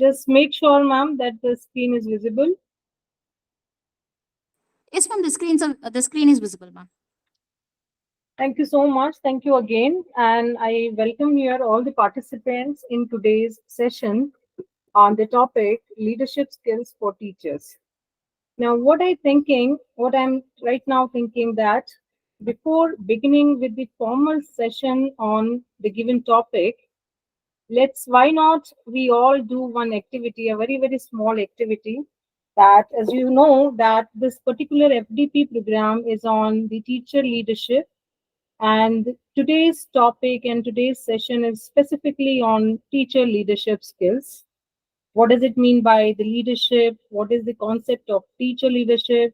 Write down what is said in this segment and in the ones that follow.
Just make sure, ma'am, that the screen is visible. Yes, ma'am. The screen is visible, ma'am. Thank you so much. Thank you again. And I welcome here all the participants in today's session on the topic leadership skills for teachers. Now, what I'm right now thinking that before beginning with the formal session on the given topic, why not we all do one activity, a very, very small activity that, as you know, that this particular FDP program is on the teacher leadership. And today's topic and today's session is specifically on teacher leadership skills. What does it mean by the leadership? What is the concept of teacher leadership?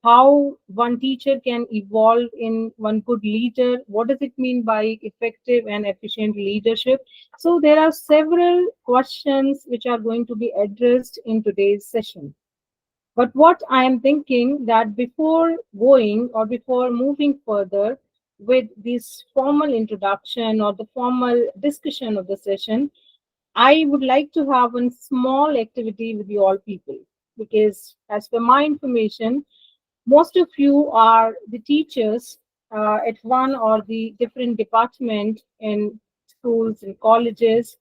How one teacher can evolve in one good leader? What does it mean by effective and efficient leadership? So there are several questions which are going to be addressed in today's session. But what I am thinking that before going or before moving further with this formal introduction or the formal discussion of the session, I would like to have a small activity with you all people, because as per my information, most of you are the teachers at one or the different department in schools and colleges.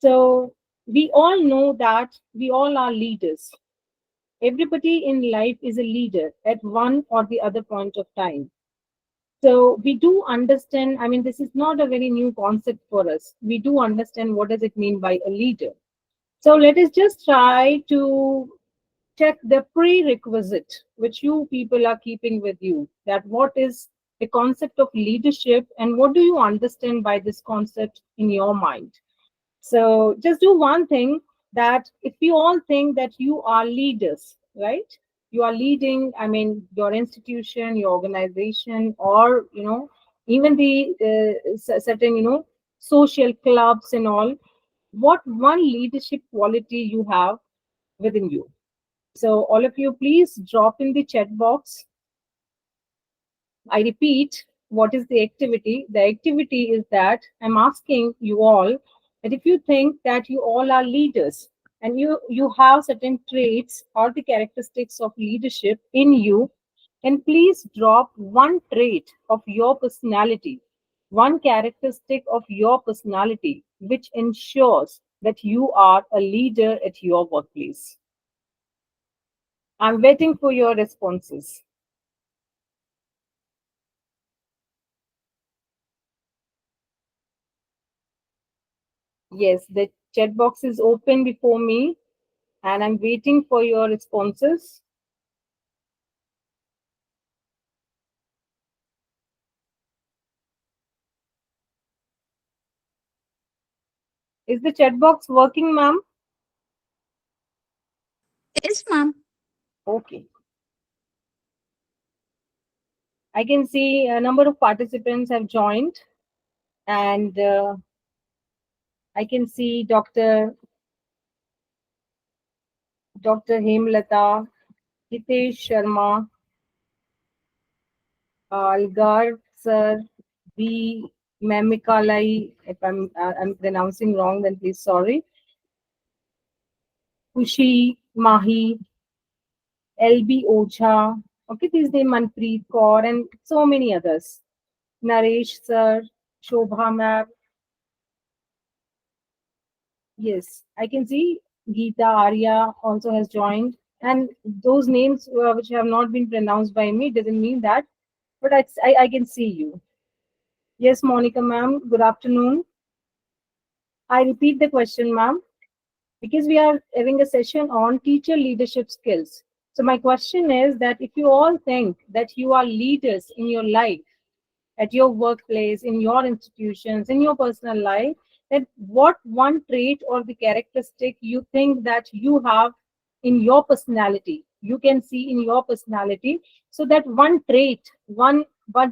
So we all know that we all are leaders. Everybody in life is a leader at one or the other point of time. So we do understand, I mean, this is not a very new concept for us. We do understand what does it mean by a leader. So let us just try to check the prerequisite which you people are keeping with you, that what is the concept of leadership and what do you understand by this concept in your mind. So just do one thing, that if you all think that you are leaders, right? You are leading, I mean, your institution, your organization, or, even the certain, social clubs and all, what one leadership quality you have within you. So all of you, please drop in the chat box. I repeat, what is the activity? The activity is that I'm asking you all that if you think that you all are leaders and you have certain traits or the characteristics of leadership in you, then please drop one trait of your personality, one characteristic of your personality, which ensures that you are a leader at your workplace. I'm waiting for your responses. Yes, the chat box is open before me and I'm waiting for your responses. Is the chat box working, ma'am? Yes, ma'am. Okay. I can see a number of participants have joined, and I can see Dr. Hemlata, Hitesh Sharma, Algar sir, B. Mamikalai. If I'm pronouncing wrong, then please sorry. Kushi Mahi, LB Ocha, okay, these name Manpreet Kaur, and so many others. Naresh sir, Shobha ma'am. Yes, I can see Geeta Arya also has joined. And those names which have not been pronounced by me doesn't mean that, but I can see you. Yes, Monica ma'am, good afternoon. I repeat the question, ma'am, because we are having a session on teacher leadership skills. So my question is that if you all think that you are leaders in your life, at your workplace, in your institutions, in your personal life, that what one trait or the characteristic you think that you have in your personality, you can see in your personality. So that one trait, one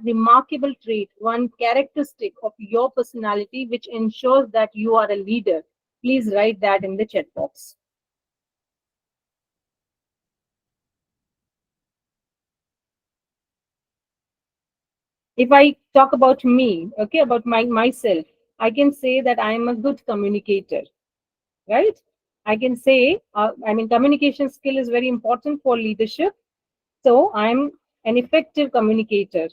remarkable trait, one characteristic of your personality which ensures that you are a leader. Please write that in the chat box. If I talk about me, okay, about myself, I can say that I am a good communicator, right? I can say, communication skill is very important for leadership. So I'm an effective communicator.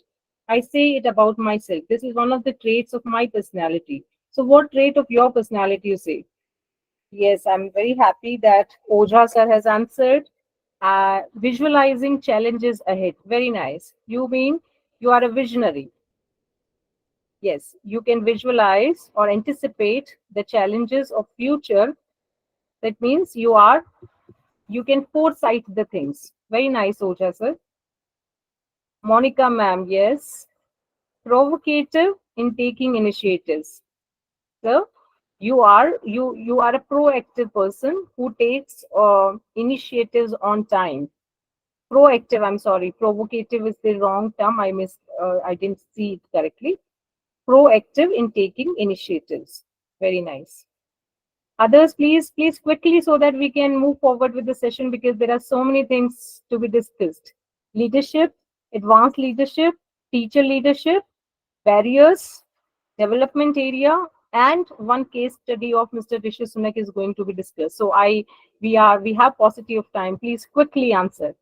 I say it about myself. This is one of the traits of my personality. So what trait of your personality you say? Yes, I'm very happy that Oja sir has answered. Visualizing challenges ahead. Very nice. You mean you are a visionary. Yes, you can visualize or anticipate the challenges of future. That means you can foresight the things. Very nice, Oja sir. Monica ma'am, yes. Provocative in taking initiatives. So you are a proactive person who takes initiatives on time. Proactive, I'm sorry, provocative is the wrong term. I didn't see it correctly. Proactive in taking initiatives. Very nice. Others, please quickly so that we can move forward with the session because there are so many things to be discussed. Leadership, advanced leadership, teacher leadership, barriers, development area, and one case study of Mr. Rishi Sunak is going to be discussed. So we have paucity of time. Please quickly answer.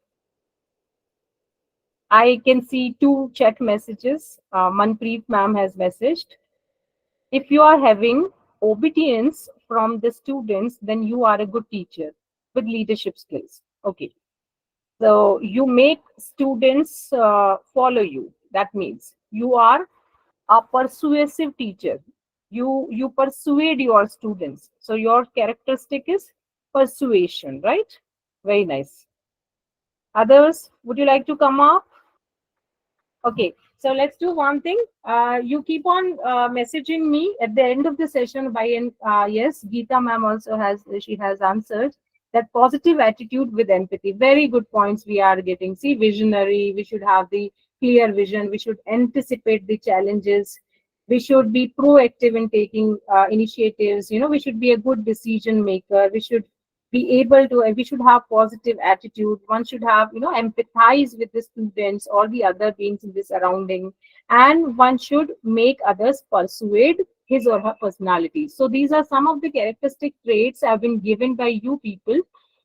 I can see two chat messages. Manpreet ma'am has messaged. If you are having obedience from the students, then you are a good teacher with leadership skills. Okay. So you make students follow you. That means you are a persuasive teacher. You persuade your students. So your characteristic is persuasion, right? Very nice. Others, would you like to come up? Okay, so let's do one thing. You keep on messaging me at the end of the session by yes, Geeta ma'am also has answered that positive attitude with empathy. Very good points we are getting. See, visionary. We should have the clear vision. We should anticipate the challenges. We should be proactive in taking initiatives. We should be a good decision maker. We should be able to, we should have positive attitude. One should have, empathize with the students or the other beings in the surrounding, and one should make others persuade his or her personality. So these are some of the characteristic traits have been given by you people.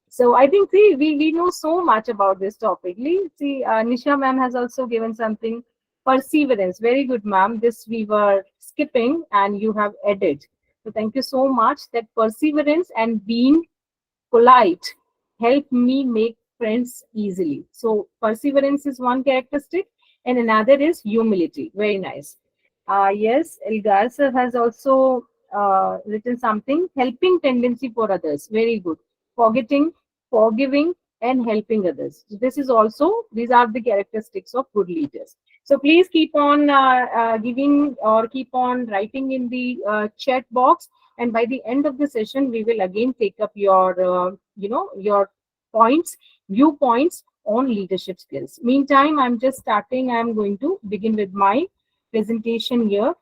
So I think, see, we know so much about this topic. See, Nisha ma'am has also given something. Perseverance. Very good, ma'am. This we were skipping and you have added. So thank you so much. That perseverance and being polite help me make friends easily. So perseverance is one characteristic, and another is humility. Very nice. Yes, Elgar sir has also written something. Helping tendency for others. Very good. Forgetting, forgiving, and helping others. So this is also, these are the characteristics of good leaders. So please keep on giving or keep on writing in the chat box, and by the end of the session we will again take up your your points, viewpoints on leadership skills. Meantime, I'm just starting. I'm going to begin with my presentation here.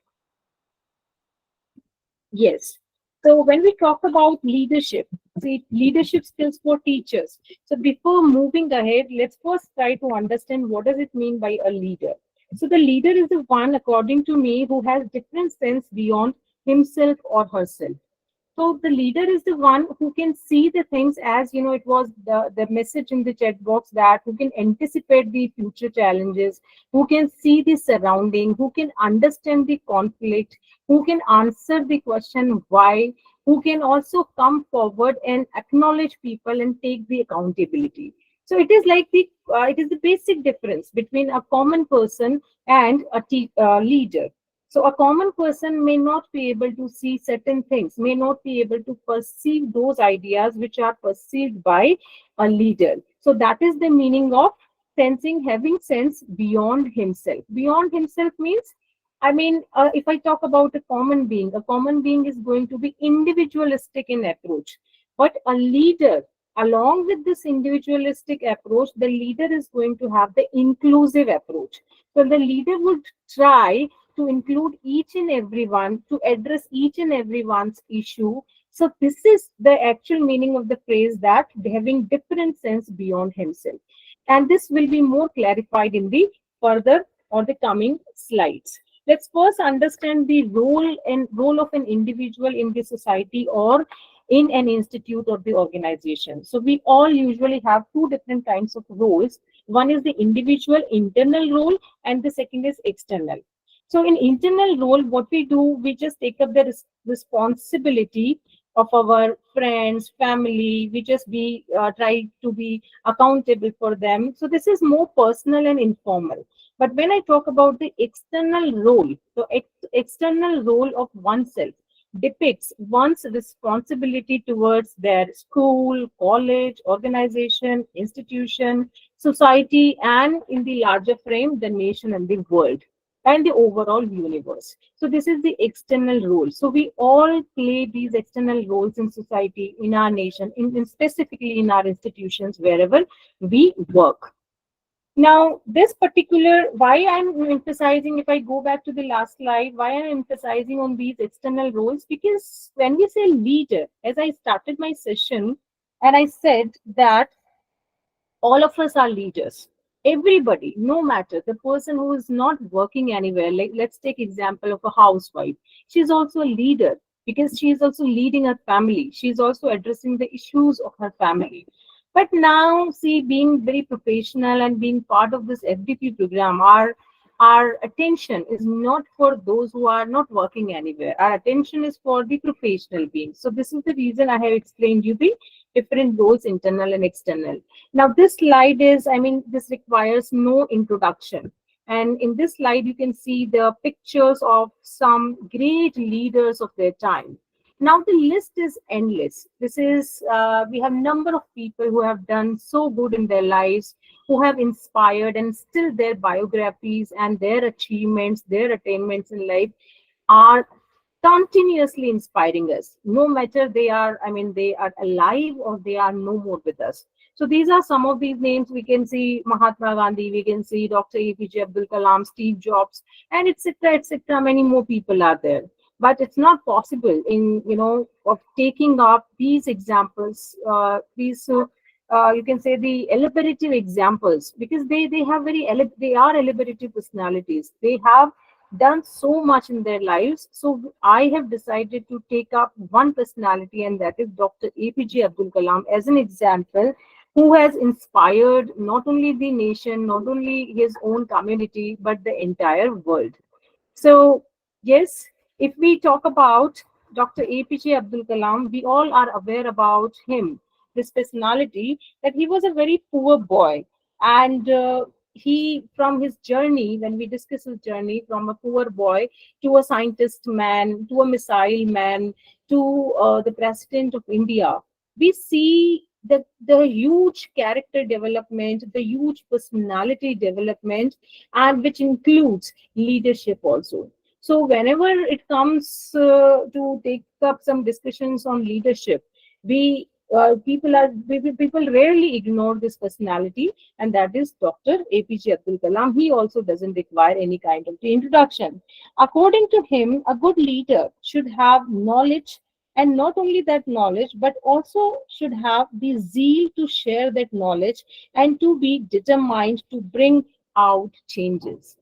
Yes. So when we talk about leadership, see, leadership skills for teachers. So before moving ahead, let's first try to understand what does it mean by a leader. So the leader is the one, according to me, who has different sense beyond himself or herself. So the leader is the one who can see the things, as it was the message in the chat box, that who can anticipate the future challenges, who can see the surrounding, who can understand the conflict, who can answer the question why, who can also come forward and acknowledge people and take the accountability. So it is like it is the basic difference between a common person and a leader. So a common person may not be able to see certain things, may not be able to perceive those ideas which are perceived by a leader. So that is the meaning of sensing, having sense beyond himself. Beyond himself means, if I talk about a common being is going to be individualistic in approach. But a leader, along with this individualistic approach, the leader is going to have the inclusive approach. So the leader would try to include each and everyone, to address each and everyone's issue. So this is the actual meaning of the phrase, that having different sense beyond himself. And this will be more clarified in the further or the coming slides. Let's first understand the role of an individual in the society, or in an institute or the organization. So we all usually have two different kinds of roles. One is the individual internal role, and the second is external. So in internal role, what we do, we just take up the responsibility of our friends, family. We just be try to be accountable for them. So this is more personal and informal. But when I talk about the external role, the external role of oneself depicts one's responsibility towards their school, college, organization, institution, society, and in the larger frame, the nation and the world and the overall universe. So this is the external role. So we all play these external roles in society, in our nation, in specifically in our institutions, wherever we work. Now, this particular, why I'm emphasizing, if I go back to the last slide, why I'm emphasizing on these external roles, because when we say leader, as I started my session, and I said that all of us are leaders. Everybody, no matter the person who is not working anywhere, like let's take example of a housewife. She's also a leader because she is also leading her family. She's also addressing the issues of her family. But now, see, being very professional and being part of this FDP program, our attention is not for those who are not working anywhere. Our attention is for the professional beings. So this is the reason I have explained you the different roles, internal and external. Now, this slide is, I mean, this requires no introduction. And in this slide, you can see the pictures of some great leaders of their time. Now, the list is endless. We have number of people who have done so good in their lives, who have inspired, and still their biographies and their achievements, their attainments in life are continuously inspiring us, no matter they are, I mean, they are alive or they are no more with us. So these are some of these names. We can see Mahatma Gandhi, we can see Dr. APJ Abdul Kalam, Steve Jobs, and etc., etc. Many more people are there. But it's not possible in, of taking up these examples, you can say the elaborative examples, because they have they are elaborative personalities. They have done so much in their lives. So I have decided to take up one personality, and that is Dr. APJ Abdul Kalam as an example, who has inspired not only the nation, not only his own community, but the entire world. So, yes, if we talk about Dr. APJ Abdul Kalam, we all are aware about him, this personality, that he was a very poor boy. And he, from his journey, when we discuss his journey from a poor boy to a scientist man, to a missile man, to the president of India, we see the huge character development, the huge personality development, and which includes leadership also. So whenever it comes to take up some discussions on leadership, we people rarely ignore this personality, and that is Dr. APJ Abdul Kalam. He also doesn't require any kind of introduction. According to him, a good leader should have knowledge, and not only that knowledge, but also should have the zeal to share that knowledge and to be determined to bring out changes.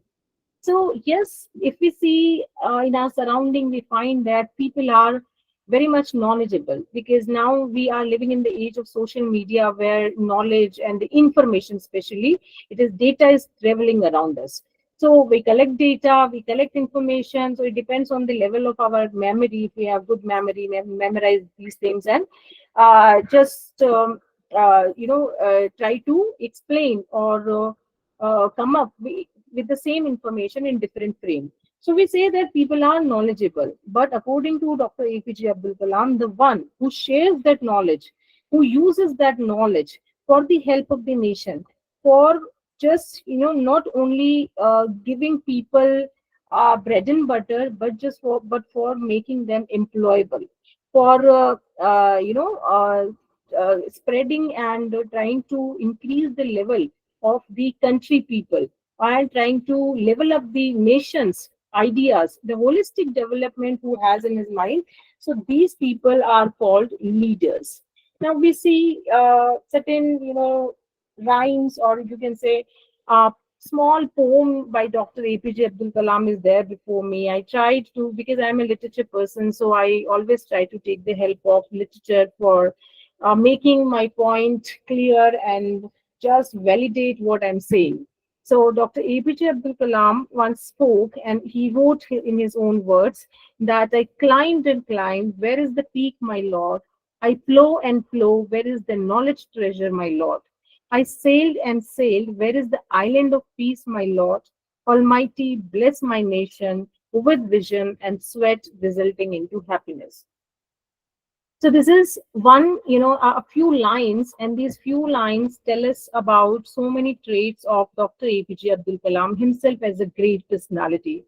So yes, if we see in our surrounding, we find that people are very much knowledgeable, because now we are living in the age of social media, where knowledge and the information, especially, it is data is traveling around us. So we collect data, we collect information. So it depends on the level of our memory. If we have good memory, memorize these things, and just try to explain or come up with the same information in different frame. So we say that people are knowledgeable, but according to Dr. APJ Abdul Kalam, the one who shares that knowledge, who uses that knowledge for the help of the nation, for just not only giving people bread and butter, but for making them employable, for spreading and trying to increase the level of the country people, and trying to level up the nation's ideas, the holistic development who has in his mind. So these people are called leaders. Now we see certain, rhymes, or you can say small poem by Dr. APJ Abdul Kalam is there before me. I tried to, because I'm a literature person, so I always try to take the help of literature for making my point clear and just validate what I'm saying. So Dr. APJ Abdul Kalam once spoke, and he wrote in his own words that I climbed and climbed. Where is the peak, my lord? I flow and flow. Where is the knowledge treasure, my lord? I sailed and sailed. Where is the island of peace, my lord? Almighty, bless my nation with vision and sweat resulting into happiness. So this is one, a few lines, and these few lines tell us about so many traits of Dr. APJ Abdul Kalam himself as a great personality.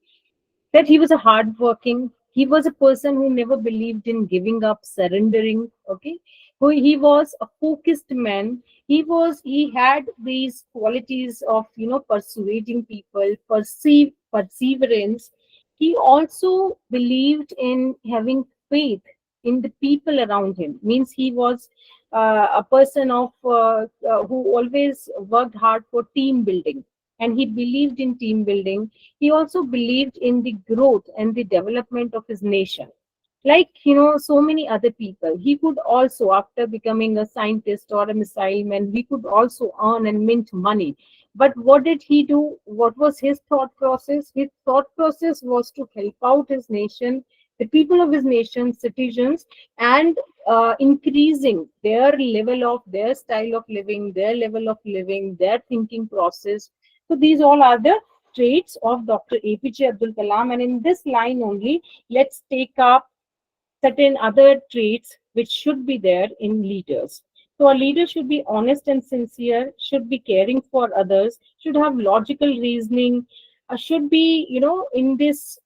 That he was a hardworking, he was a person who never believed in giving up, surrendering. Okay, who he was a focused man. He had these qualities of persuading people, perseverance. He also believed in having faith in the people around him. Means he was a person of who always worked hard for team building, and he believed in team building. He also believed in the growth and the development of his nation. Like, so many other people, he could also, after becoming a scientist or a missile man, he could also earn and mint money. But what did he do? What was his thought process? His thought process was to help out his nation, the people of his nation, citizens, and increasing their level of, their style of living, their level of living, their thinking process. So these all are the traits of Dr. APJ Abdul Kalam. And in this line only, let's take up certain other traits which should be there in leaders. So a leader should be honest and sincere, should be caring for others, should have logical reasoning, should be, in this,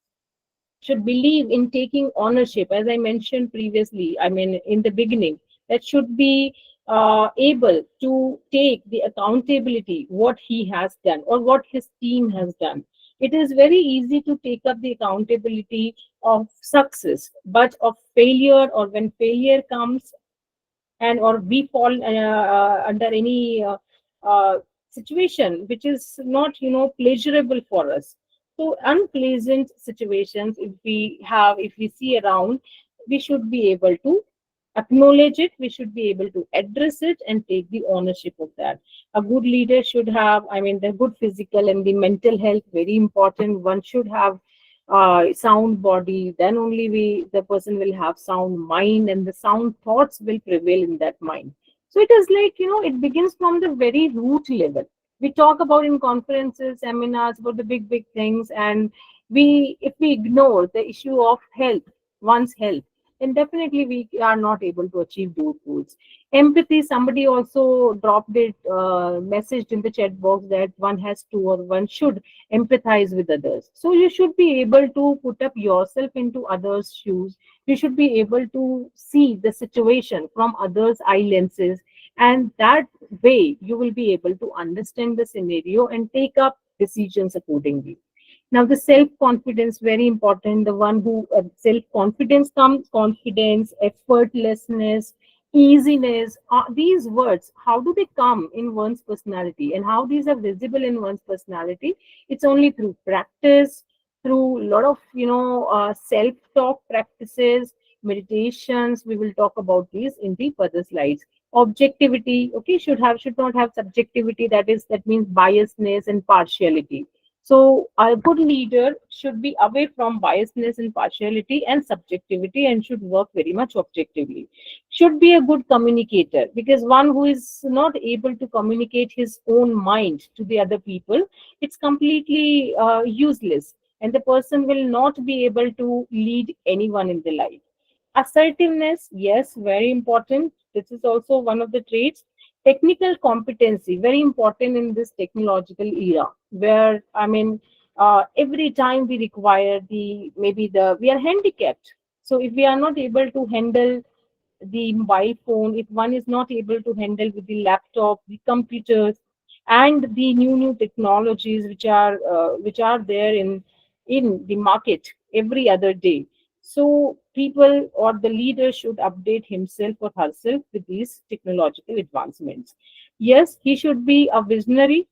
should believe in taking ownership, as I mentioned previously, I mean in the beginning, that should be able to take the accountability what he has done or what his team has done. It is very easy to take up the accountability of success, but of failure, or when failure comes, and or we fall under any situation which is not pleasurable for us. So unpleasant situations, if we see around, we should be able to acknowledge it, we should be able to address it and take the ownership of that. A good leader should have, I mean, the good physical and the mental health, very important. One should have sound body, then only the person will have sound mind, and the sound thoughts will prevail in that mind. So it is like, it begins from the very root level. We talk about in conferences, seminars, about the big things, and if we ignore the issue of health, one's health, then definitely we are not able to achieve those goals. Empathy, somebody also dropped it, messaged in the chat box that one has to, or one should empathize with others. So you should be able to put up yourself into others' shoes. You should be able to see the situation from others' eye lenses, and that way you will be able to understand the scenario and take up decisions accordingly. Now, the self confidence, very important. The one who self confidence comes, confidence, effortlessness, easiness. These words, how do they come in one's personality, and how these are visible in one's personality? It's only through practice, through a lot of self talk practices, meditations. We will talk about these in the further slides. Objectivity, okay, should not have subjectivity. That means biasness and partiality. So a good leader should be away from biasness and partiality and subjectivity, and should work very much objectively. Should be a good communicator, because one who is not able to communicate his own mind to the other people, it's completely useless, and the person will not be able to lead anyone in the life. Assertiveness, yes, very important. This is also one of the traits. Technical competency, very important in this technological era, where I mean, every time we require we are handicapped. So if we are not able to handle the mobile phone, if one is not able to handle with the laptop, the computers, and the new technologies which are there in the market every other day. So people or the leader should update himself or herself with these technological advancements. Yes, he should be a visionary.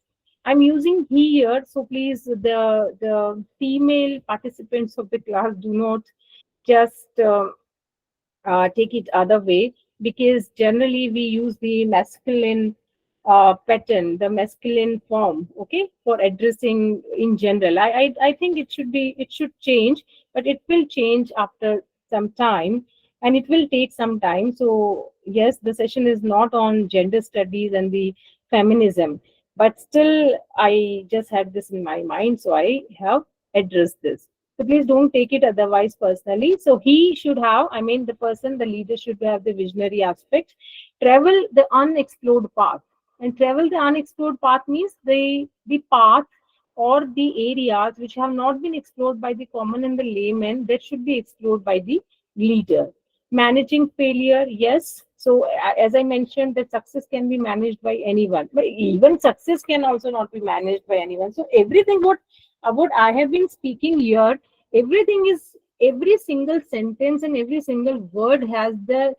I'm using he here, so please, the female participants of the class, do not just take it other way, because generally we use the masculine pattern, the masculine form, okay, for addressing in general. I think it should change, but it will change after some time, and it will take some time. So yes, the session is not on gender studies and the feminism, but still I just had this in my mind, so I have addressed this. So please don't take it otherwise personally. So he should have, I mean, the person, the leader should have the visionary aspect, travel the unexplored path. And travel the unexplored path means the path or the areas which have not been explored by the common and the layman, that should be explored by the leader. Managing failure, yes. So as I mentioned, that success can be managed by anyone, but even success can also not be managed by anyone. So everything what I have been speaking here, everything is, every single sentence and every single word has the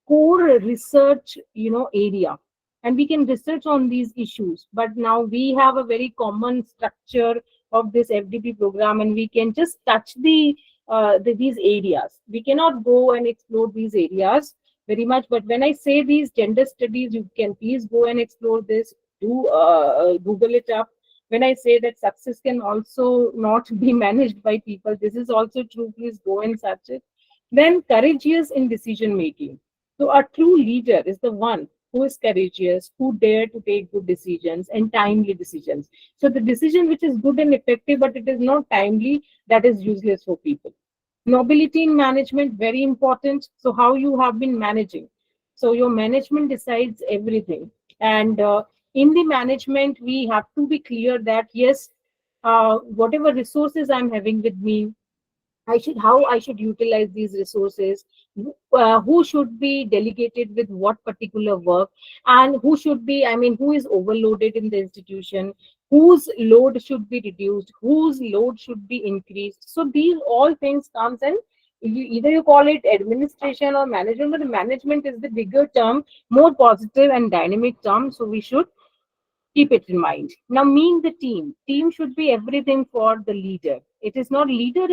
core research, area, and we can research on these issues. But now we have a very common structure of this FDP program, and we can just touch these areas. We cannot go and explore these areas very much. But when I say these gender studies, you can please go and explore this. Do Google it up. When I say that success can also not be managed by people, this is also true. Please go and search it. Then courageous in decision making. So a true leader is the one who is courageous, who dare to take good decisions and timely decisions. So the decision which is good and effective, but it is not timely, that is useless for people. Nobility in management, very important. So how you have been managing. So your management decides everything. And in the management, we have to be clear that yes, whatever resources I'm having with me, how I should utilize these resources, who should be delegated with what particular work, and who should be, I mean, who is overloaded in the institution, whose load should be reduced, whose load should be increased. So these all things comes, and either you call it administration or management, but the management is the bigger term, more positive and dynamic term. So we should keep it in mind. Now, mean the team should be everything for the leader. It is not, leader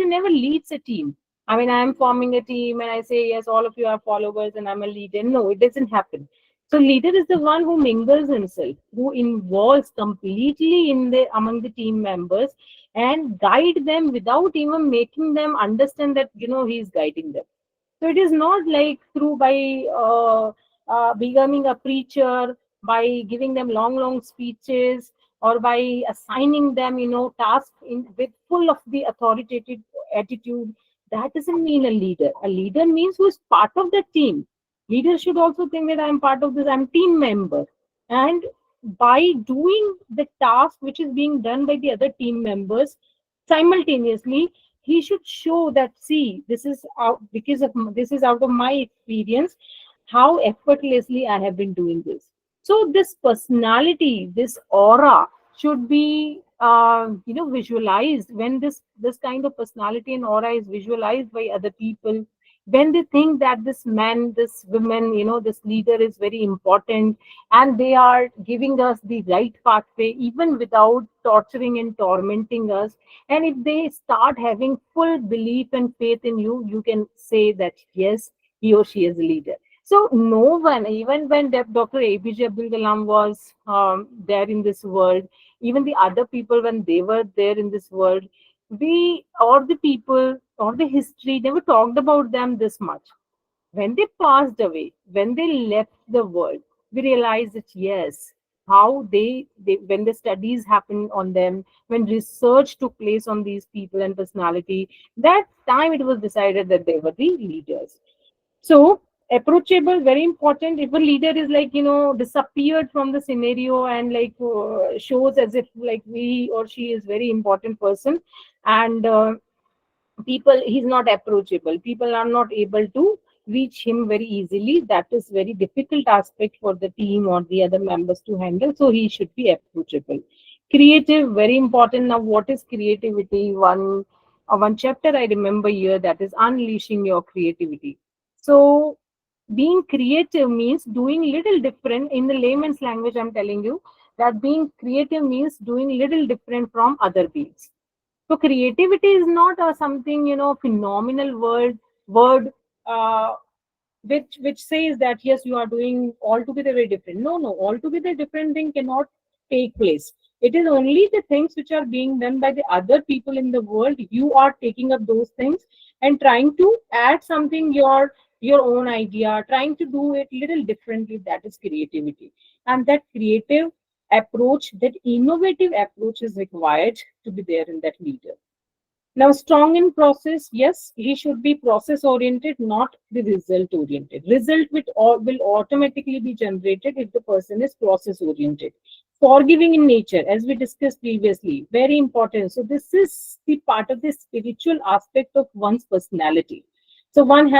never leads a team. I mean, I am forming a team and I say yes, all of you are followers and I'm a leader. No, it doesn't happen. So leader is the one who mingles himself, who involves completely in the among the team members, and guide them without even making them understand that he is guiding them. So it is not like through by becoming a preacher, by giving them long, long speeches, or by assigning them, tasks with full of the authoritative attitude. That doesn't mean a leader. A leader means who is part of the team. Leader should also think that I'm part of this, I'm team member. And by doing the task which is being done by the other team members simultaneously, he should show that, see, this is out, because of this is out of my experience, how effortlessly I have been doing this. So this personality, this aura should be visualized. When this kind of personality and aura is visualized by other people, when they think that this man, this woman, this leader is very important, and they are giving us the right pathway even without torturing and tormenting us, and if they start having full belief and faith in you, you can say that yes, he or she is a leader. So no one, even when Dr. APJ Abdul Kalam was there in this world, even the other people when they were there in this world, we or the people or the history never talked about them this much. When they passed away, when they left the world, we realized that yes, how they when the studies happened on them, when research took place on these people and personality, that time it was decided that they were the leaders. So approachable, very important. If a leader is like disappeared from the scenario and like shows as if like he or she is very important person, and people, he's not approachable, people are not able to reach him very easily, that is very difficult aspect for the team or the other members to handle. So he should be approachable. Creative, very important. Now, what is creativity? One chapter I remember here, that is unleashing your creativity. So being creative means doing little different. In the layman's language, I'm telling you, that being creative means doing little different from other beings. So creativity is not something, phenomenal word uh, which says that yes, you are doing altogether very different. No, no, altogether different thing cannot take place. It is only the things which are being done by the other people in the world. You are taking up those things and trying to add something, your own idea, trying to do it little differently. That is creativity. And that creative approach, that innovative approach is required to be there in that leader. Now, strong in process, yes, he should be process oriented, not the result oriented. Result will automatically be generated if the person is process oriented. Forgiving in nature, as we discussed previously, very important. So, this is the part of the spiritual aspect of one's personality. So, one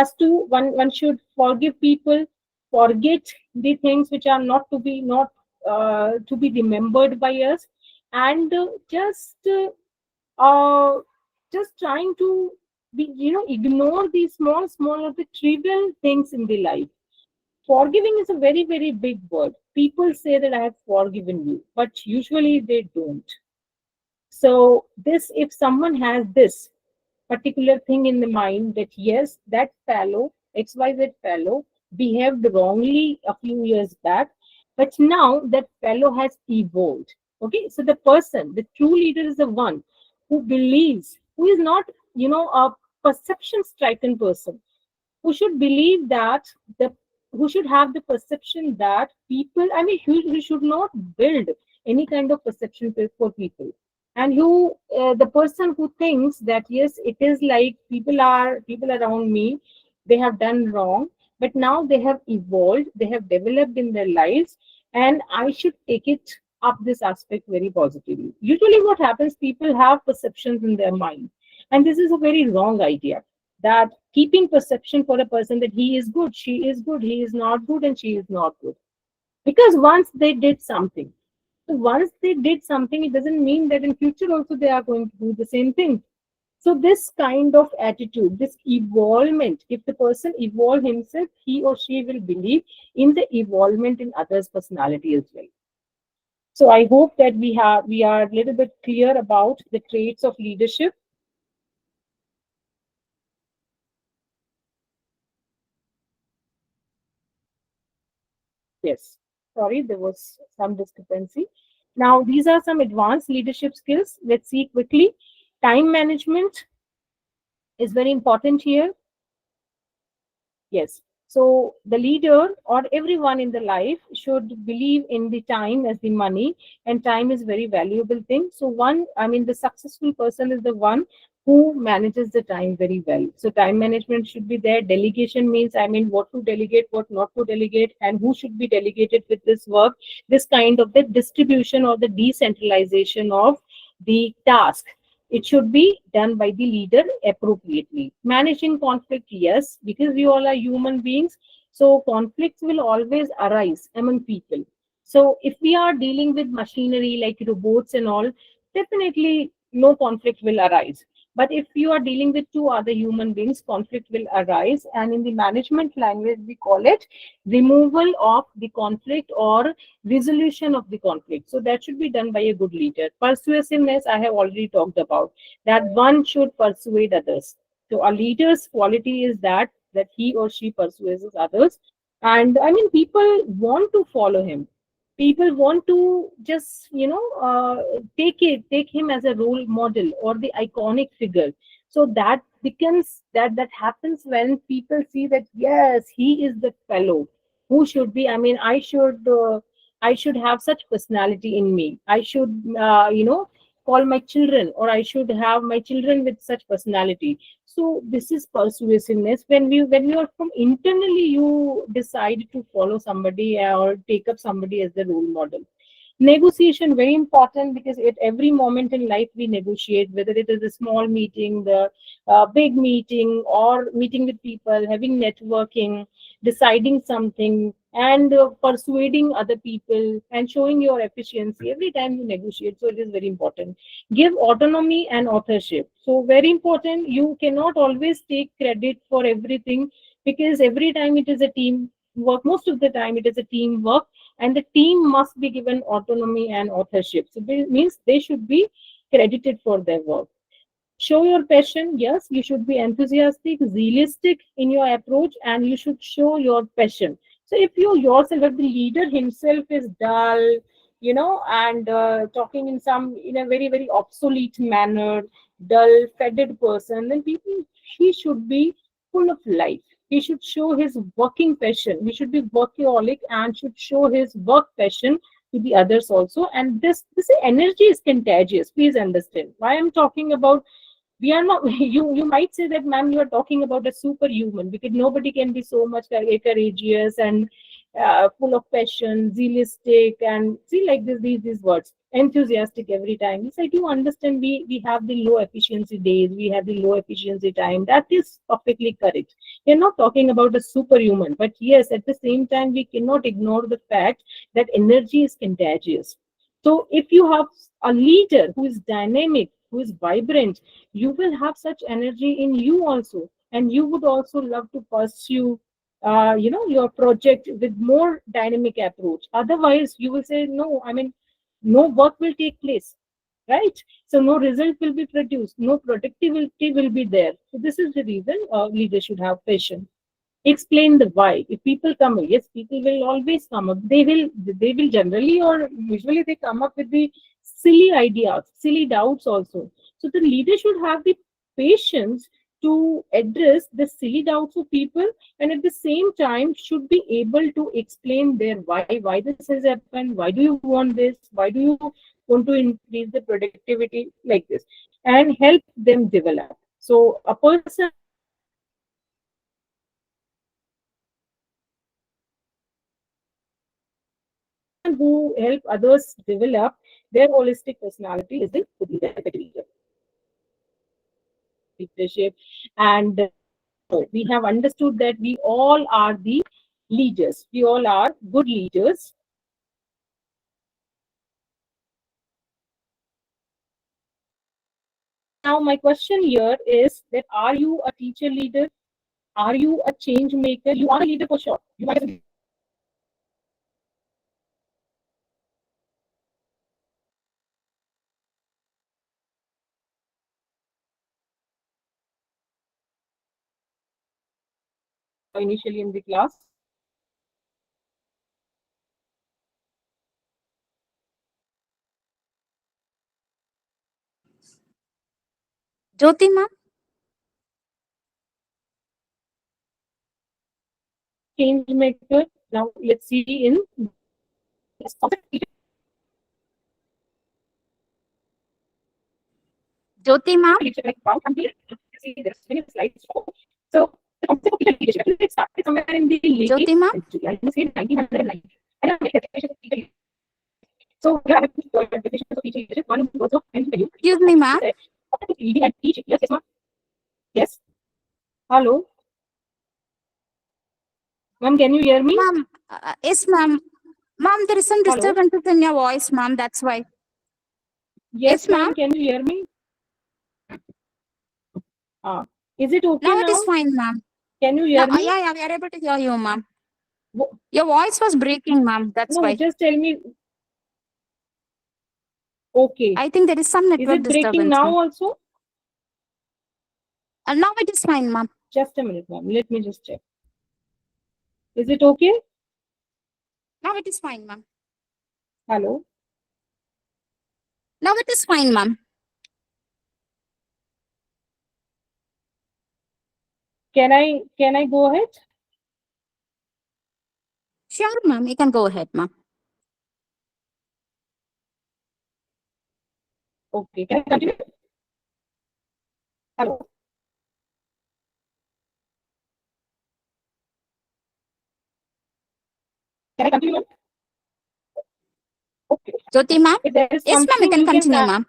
should forgive people, forget the things which are not to be remembered by us, and uh, just trying to ignore these small of the trivial things in the life. Forgiving is a very big word. People say that I have forgiven you, but usually they don't. So this, if someone has this particular thing in the mind, that yes, that fellow, XYZ fellow, behaved wrongly a few years back, but now that fellow has evolved. Okay, so the person, the true leader is the one who believes, who is not, a perception stricken person, who should believe that the who should have the perception that people, I mean, who should not build any kind of perception for people, and who the person who thinks that yes, it is like people around me, they have done wrong, but now they have evolved, they have developed in their lives, and I should take it up this aspect very positively. Usually what happens, people have perceptions in their mind, and this is a very wrong idea, that keeping perception for a person that he is good, she is good, he is not good, and she is not good. Because once they did something, it doesn't mean that in future also they are going to do the same thing. So this kind of attitude, this evolvement, if the person evolve himself, he or she will believe in the evolvement in others' personality as well. So I hope that we are a little bit clear about the traits of leadership. Yes. Sorry, there was some discrepancy. Now, these are some advanced leadership skills. Let's see quickly. Time management is very important here. Yes. So the leader or everyone in the life should believe in the time as the money, and time is very valuable thing. So the successful person is the one who manages the time very well. So time management should be there. Delegation means, what to delegate, what not to delegate, and who should be delegated with this work. This kind of the distribution or the decentralization of the task, it should be done by the leader appropriately. Managing conflict, yes, because we all are human beings, so conflicts will always arise among people. So if we are dealing with machinery like robots and all, definitely no conflict will arise. But if you are dealing with two other human beings, conflict will arise. And in the management language, we call it removal of the conflict or resolution of the conflict. So that should be done by a good leader. Persuasiveness, I have already talked about, that one should persuade others. So a leader's quality is that he or she persuades others. And people want to follow him. People want to just take him as a role model or the iconic figure. So that happens when people see that yes, he is the fellow who should be, I should have such personality in me. I should, call my children, or I should have my children with such personality. So this is persuasiveness. When you are from internally, you decide to follow somebody or take up somebody as the role model. Negotiation very important, because at every moment in life we negotiate, whether it is a small meeting, the big meeting, or meeting with people, having networking, deciding something, and persuading other people and showing your efficiency every time you negotiate. So it is very important. Give autonomy and authorship. So very important. You cannot always take credit for everything, because every time it is a team work. Most of the time it is a team work, and the team must be given autonomy and authorship. So it means they should be credited for their work. Show your passion. Yes, you should be enthusiastic, realistic in your approach, and you should show your passion. So if you yourself, if the leader himself is dull, and talking in a very very obsolete manner, dull, faded person, then people he should be full of life. He should show his working passion. He should be workaholic and should show his work passion to the others also. And this energy is contagious. Please understand why I'm talking about. We are not. You might say that, ma'am, you are talking about a superhuman, because nobody can be so much courageous and full of passion, realistic, and see, like these words, enthusiastic every time. Yes, I do understand. We have the low efficiency days, we have the low efficiency time. That is perfectly correct. We're not talking about a superhuman, but yes, at the same time, we cannot ignore the fact that energy is contagious. So if you have a leader who is dynamic, who is vibrant, you will have such energy in you also, and you would also love to pursue your project with more dynamic approach. Otherwise you will say no. I mean, no work will take place, right? So no result will be produced, no productivity will be there. So this is the reason leaders should have patience. Explain the why. If people come, yes, people will always come up. They will generally or usually they come up with the silly ideas, silly doubts also. So the leader should have the patience to address the silly doubts of people, and at the same time should be able to explain their why this has happened, why do you want this, why do you want to increase the productivity, like this, and help them develop. So a person who help others develop, their holistic personality is the good leader, effective leader. Leadership. And now we have understood that we all are the leaders. We all are good leaders. Now, my question here is that, are you a teacher leader? Are you a change maker? You are a leader for sure. You might have given your example in the initially in the class. Jyoti, ma'am. Change maker. Now let's see in Jyoti, ma'am. So the concept of teacher leadership, it started somewhere in the late Jyoti, ma'am. century. I must say 1909. I don't know the definition of teacher leadership. So here I have two definitions of teacher leadership. One was of mentioned by you. Excuse me, ma'am. Leading and teaching. Yes, yes, ma'am. Yes. Hello, ma'am. Can you hear me? Ma'am, yes, ma'am. Ma'am, there is some Hello. disturbances in your voice, ma'am. That's why. Yes, Yes, ma'am. ma'am. Can you hear me? Ah, is it okay Now it now? is fine, ma'am. Can you Now, hear me? yeah, yeah, we are able to hear you, ma'am. Wo- Your voice was breaking, ma'am. That's No, why. just tell me. Okay. I think there is some Is network it breaking disturbance, now ma'am. also? Now it is fine, ma'am. Just a minute, ma'am. Let me just check. Is it okay? Now it is fine, ma'am. Hello. Now it is fine, ma'am. Can I go ahead? Sure, ma'am. You can go ahead, ma'am. Okay. Can I continue? Hello. Can I continue, ma'am? Okay. Jyoti, ma'am. If there is Yes, ma'am. You something can you can continue, add, ma'am.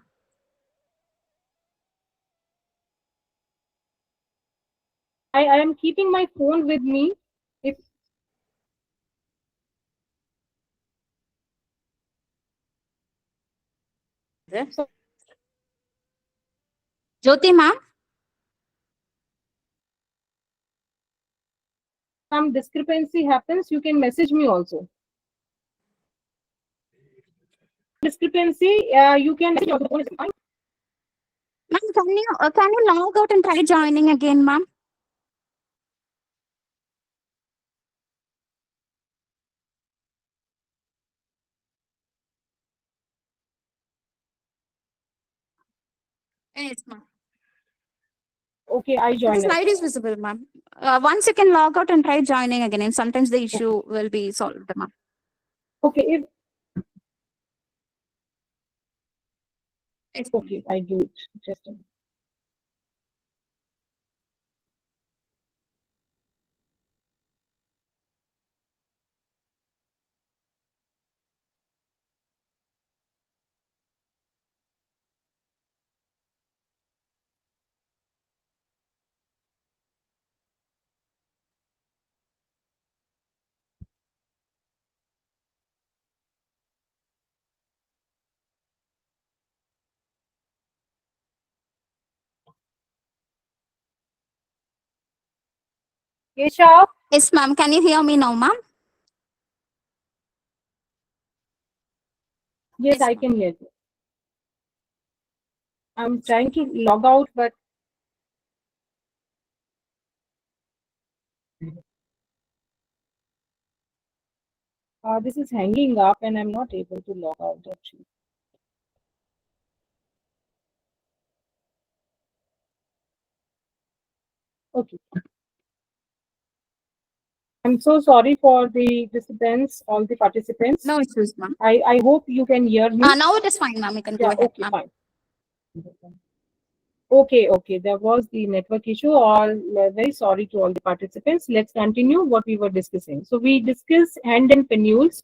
I am keeping my phone with me. If Jyoti, ma'am. some discrepancy happens, you can message me also. discrepancy, you can. Ma'am, can you log out and try joining again, ma'am? Yes, ma'am. Okay, I The join it. slide is visible, ma'am. Once you can log out and try joining again, and sometimes the Okay, issue will be solved, ma'am. okay, if, Yes, ma'am. okay, I do it. Just a minute. Keshav? Yes, ma'am. Can you hear me now, ma'am? Yes, Yes, I ma'am. can hear you. I'm trying to log out, but this is hanging up and I'm not able to log out actually. Okay. I'm so sorry for the participants, all the participants. No issues, ma'am. I hope you can hear me. Now it is fine, ma'am. You can go Yeah, ahead, okay, ma'am. fine. Okay, okay. There was the network issue. All very sorry to all the participants. Let's continue what we were discussing. So we discussed Hand and Penuel's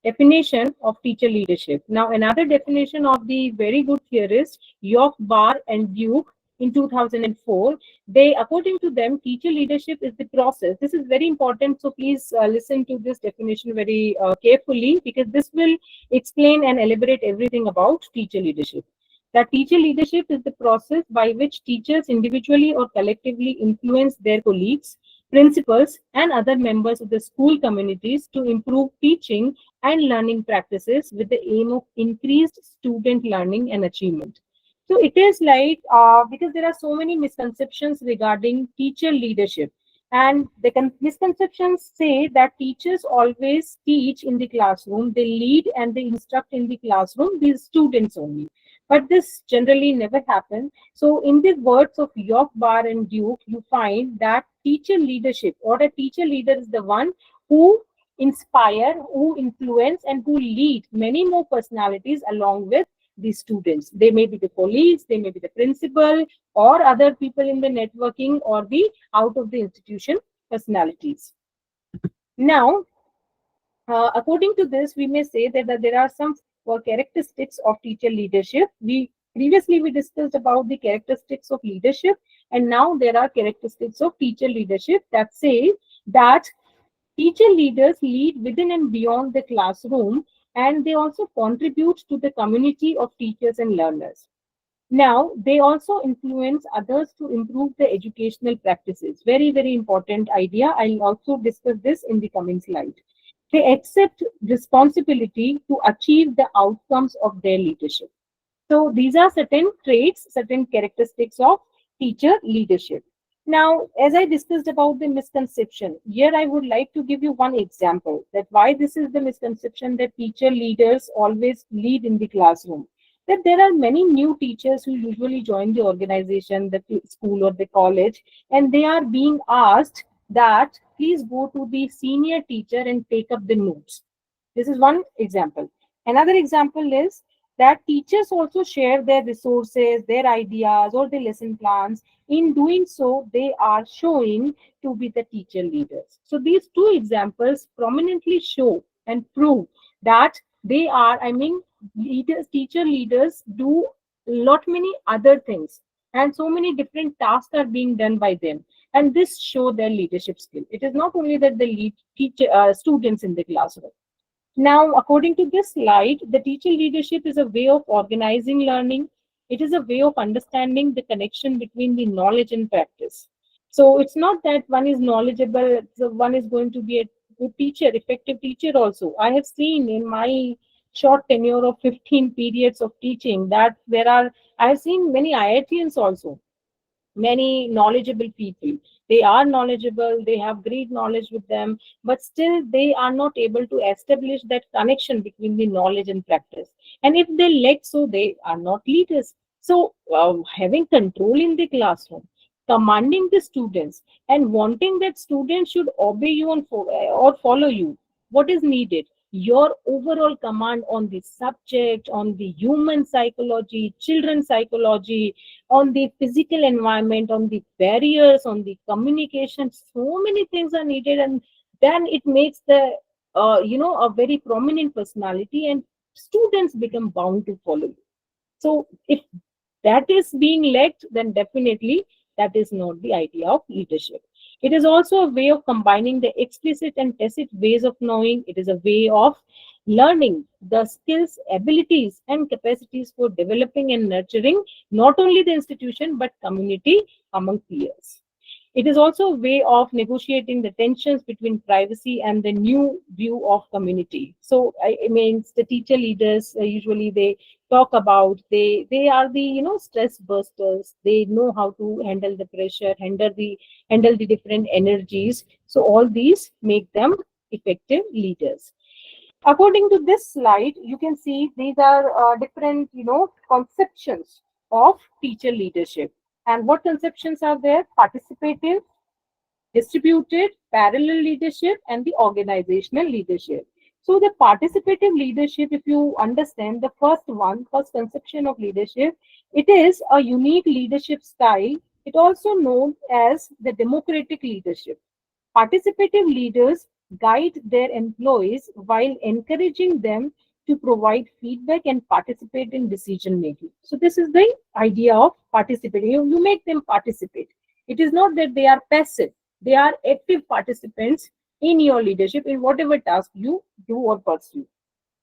definition of teacher leadership. Now, another definition of the very good theorist York, Barr, and Duke in 2004, they, according to them, teacher leadership is the process. This is very important. So please listen to this definition very carefully because this will explain and elaborate everything about teacher leadership. That teacher leadership is the process by which teachers individually or collectively influence their colleagues, principals, and other members of the school communities to improve teaching and learning practices with the aim of increased student learning and achievement. So it is like because there are so many misconceptions regarding teacher leadership, and the misconceptions say that teachers always teach in the classroom, they lead and they instruct in the classroom, these students only. But this generally never happens. So, in the words of York, Barr, and Duke, you find that teacher leadership or a teacher leader is the one who inspire, who influence, and who lead many more personalities along with the students. They may be the colleagues, they may be the principal, or other people in the networking or the out of the institution personalities. Now, according to this, we may say that there are some characteristics of teacher leadership. We discussed about the characteristics of leadership, and now there are characteristics of teacher leadership that say that teacher leaders lead within and beyond the classroom, and they also contribute to the community of teachers and learners. Now, they also influence others to improve the educational practices. Very, very important idea. I'll also discuss this in the coming slide. They accept responsibility to achieve the outcomes of their leadership. So these are certain traits, certain characteristics of teacher leadership. Now, as I discussed about the misconception, here I would like to give you one example that why this is the misconception that teacher leaders always lead in the classroom. That there are many new teachers who usually join the organization, the school or the college, and they are being asked that please go to the senior teacher and take up the notes. This is one example. Another example is that teachers also share their resources, their ideas, or the lesson plans. In doing so, they are showing to be the teacher leaders. So these two examples prominently show and prove that they are, I mean, leaders, teacher leaders do lot many other things, and so many different tasks are being done by them. And this show their leadership skill. It is not only that they lead teacher students in the classroom. Now, according to this slide, the teacher leadership is a way of organizing learning. It is a way of understanding the connection between the knowledge and practice. So it's not that one is knowledgeable, so one is going to be a good teacher, effective teacher also. I have seen in my short tenure of 15 periods of teaching. That there are, I've seen many IITians also, many knowledgeable people. They are knowledgeable, they have great knowledge with them, but still they are not able to establish that connection between the knowledge and practice. And if they lack, so they are not leaders. So, having control in the classroom, commanding the students, and wanting that students should obey you or follow you, what is needed? Your overall command on the subject, on the human psychology, children's psychology, on the physical environment, on the barriers, on the communication. So many things are needed, and then it makes the a very prominent personality, and students become bound to follow you. So if that is being lacked, then definitely that is not the idea of leadership. It is also a way of combining the explicit and tacit ways of knowing. It is a way of learning the skills, abilities, and capacities for developing and nurturing not only the institution but community among peers. It is also a way of negotiating the tensions between privacy and the new view of community. So, I mean, the teacher leaders usually they talk about, they are the stress busters. They know how to handle the pressure, handle the different energies. So all these make them effective leaders. According to this slide, you can see these are different conceptions of teacher leadership. And what conceptions are there? Participative, distributed, parallel leadership, and the organizational leadership. So the participative leadership, if you understand the first one, first conception of leadership, it is a unique leadership style. It also known as the democratic leadership. Participative leaders guide their employees while encouraging them to provide feedback and participate in decision making. So this is the idea of participating. You make them participate. It is not that they are passive. They are active participants in your leadership in whatever task you do or pursue.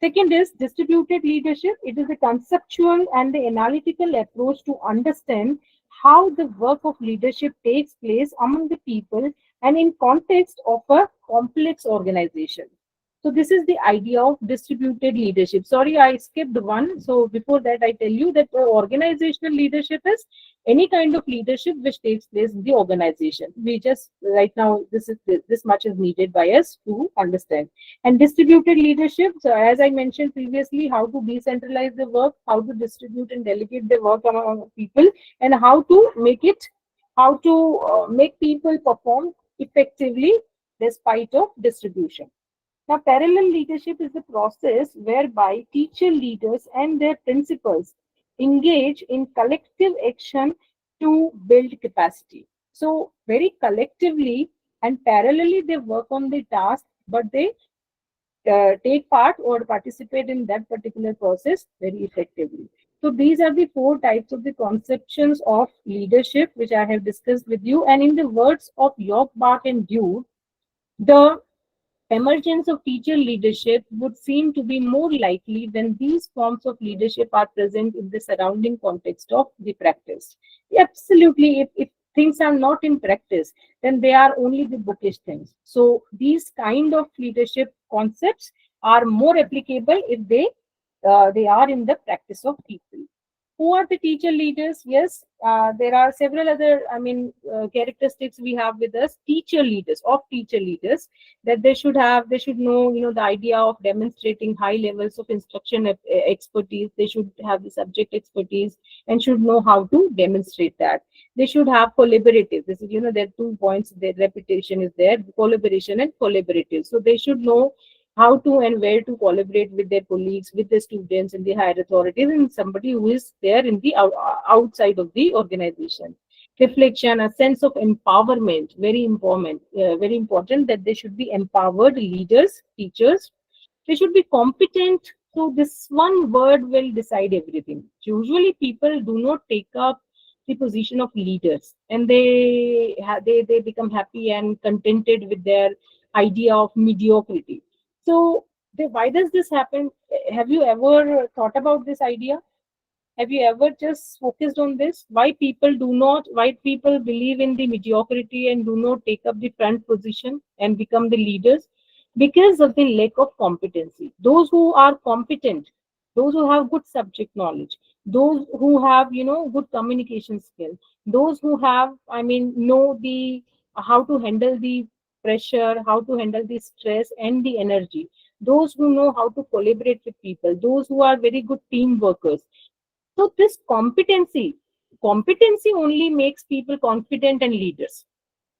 Second is distributed leadership. It is a conceptual and the analytical approach to understand how the work of leadership takes place among the people and in context of a complex organization. So this is the idea of distributed leadership. Sorry, I skipped one. So before that, I tell you that organizational leadership is any kind of leadership which takes place in the organization. We just right now this much is needed by us to understand. And distributed leadership, so as I mentioned previously, how to decentralize the work, how to distribute and delegate the work among people, and how to make people perform effectively despite of distribution. Now, parallel leadership is the process whereby teacher leaders and their principals engage in collective action to build capacity. So, very collectively and parallelly, they work on the task, but they take part or participate in that particular process very effectively. So, these are the four types of the conceptions of leadership which I have discussed with you. And in the words of York, Bach, and Dude, the emergence of teacher leadership would seem to be more likely when these forms of leadership are present in the surrounding context of the practice. Absolutely, if things are not in practice, then they are only the bookish things. So these kind of leadership concepts are more applicable if they are in the practice of people. Who are the teacher leaders? Yes, there are several other, characteristics we have with us. Teacher leaders, that they should know, the idea of demonstrating high levels of instruction expertise. They should have the subject expertise and should know how to demonstrate that. They should have collaborative. This is, there are 2 points. Their reputation is there: collaboration and collaborative. So they should know how to and where to collaborate with their colleagues, with the students and the higher authorities, and somebody who is there in the outside of the organization. Reflection, a sense of empowerment, very important that they should be empowered leaders, teachers. They should be competent. So this one word will decide everything. Usually, people do not take up the position of leaders, and they become happy and contented with their idea of mediocrity. So, why does this happen? Have you ever thought about this idea? Have you ever just focused on this? Why people believe in the mediocrity and do not take up the front position and become the leaders? because of the lack of competency. Those who are competent, those who have good subject knowledge, those who have, good communication skill, those who have, know the how to handle the pressure, how to handle the stress and the energy, those who know how to collaborate with people, those who are very good team workers. So this competency only makes people confident and leaders.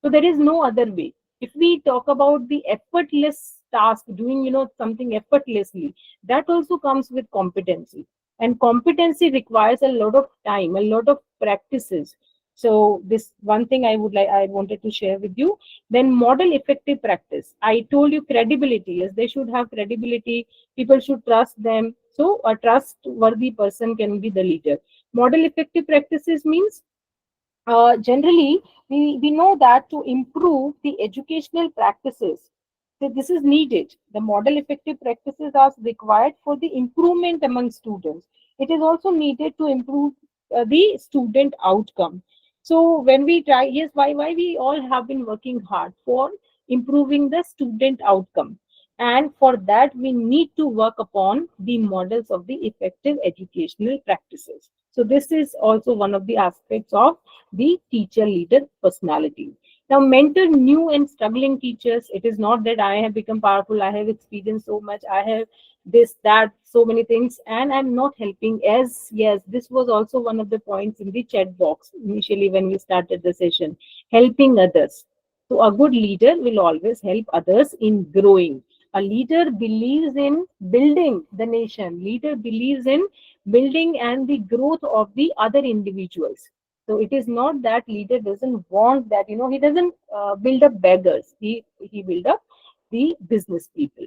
So there is no other way. If we talk about the effortless task, doing something effortlessly, that also comes with competency. And competency requires a lot of time, a lot of practices. So this one thing I wanted to share with you. Then model effective practice. I told you credibility. Yes, they should have credibility. People should trust them. So a trustworthy person can be the leader. Model effective practices means generally we know that to improve the educational practices, so this is needed. The model effective practices are required for the improvement among students. It is also needed to improve the student outcome. So when we try, yes, why we all have been working hard for improving the student outcome, and for that we need to work upon the models of the effective educational practices. So this is also one of the aspects of the teacher leader personality. Now, mentor new and struggling teachers. It is not that I have become powerful, I have experienced so much, I have this, that, so many things, and I'm not helping. As yes, this was also one of the points in the chat box initially when we started the session, helping others. So, a good leader will always help others in growing. A leader believes in building the nation, leader believes in building and the growth of the other individuals. So it is not that leader doesn't want that, he doesn't build up beggars. He build up the business people.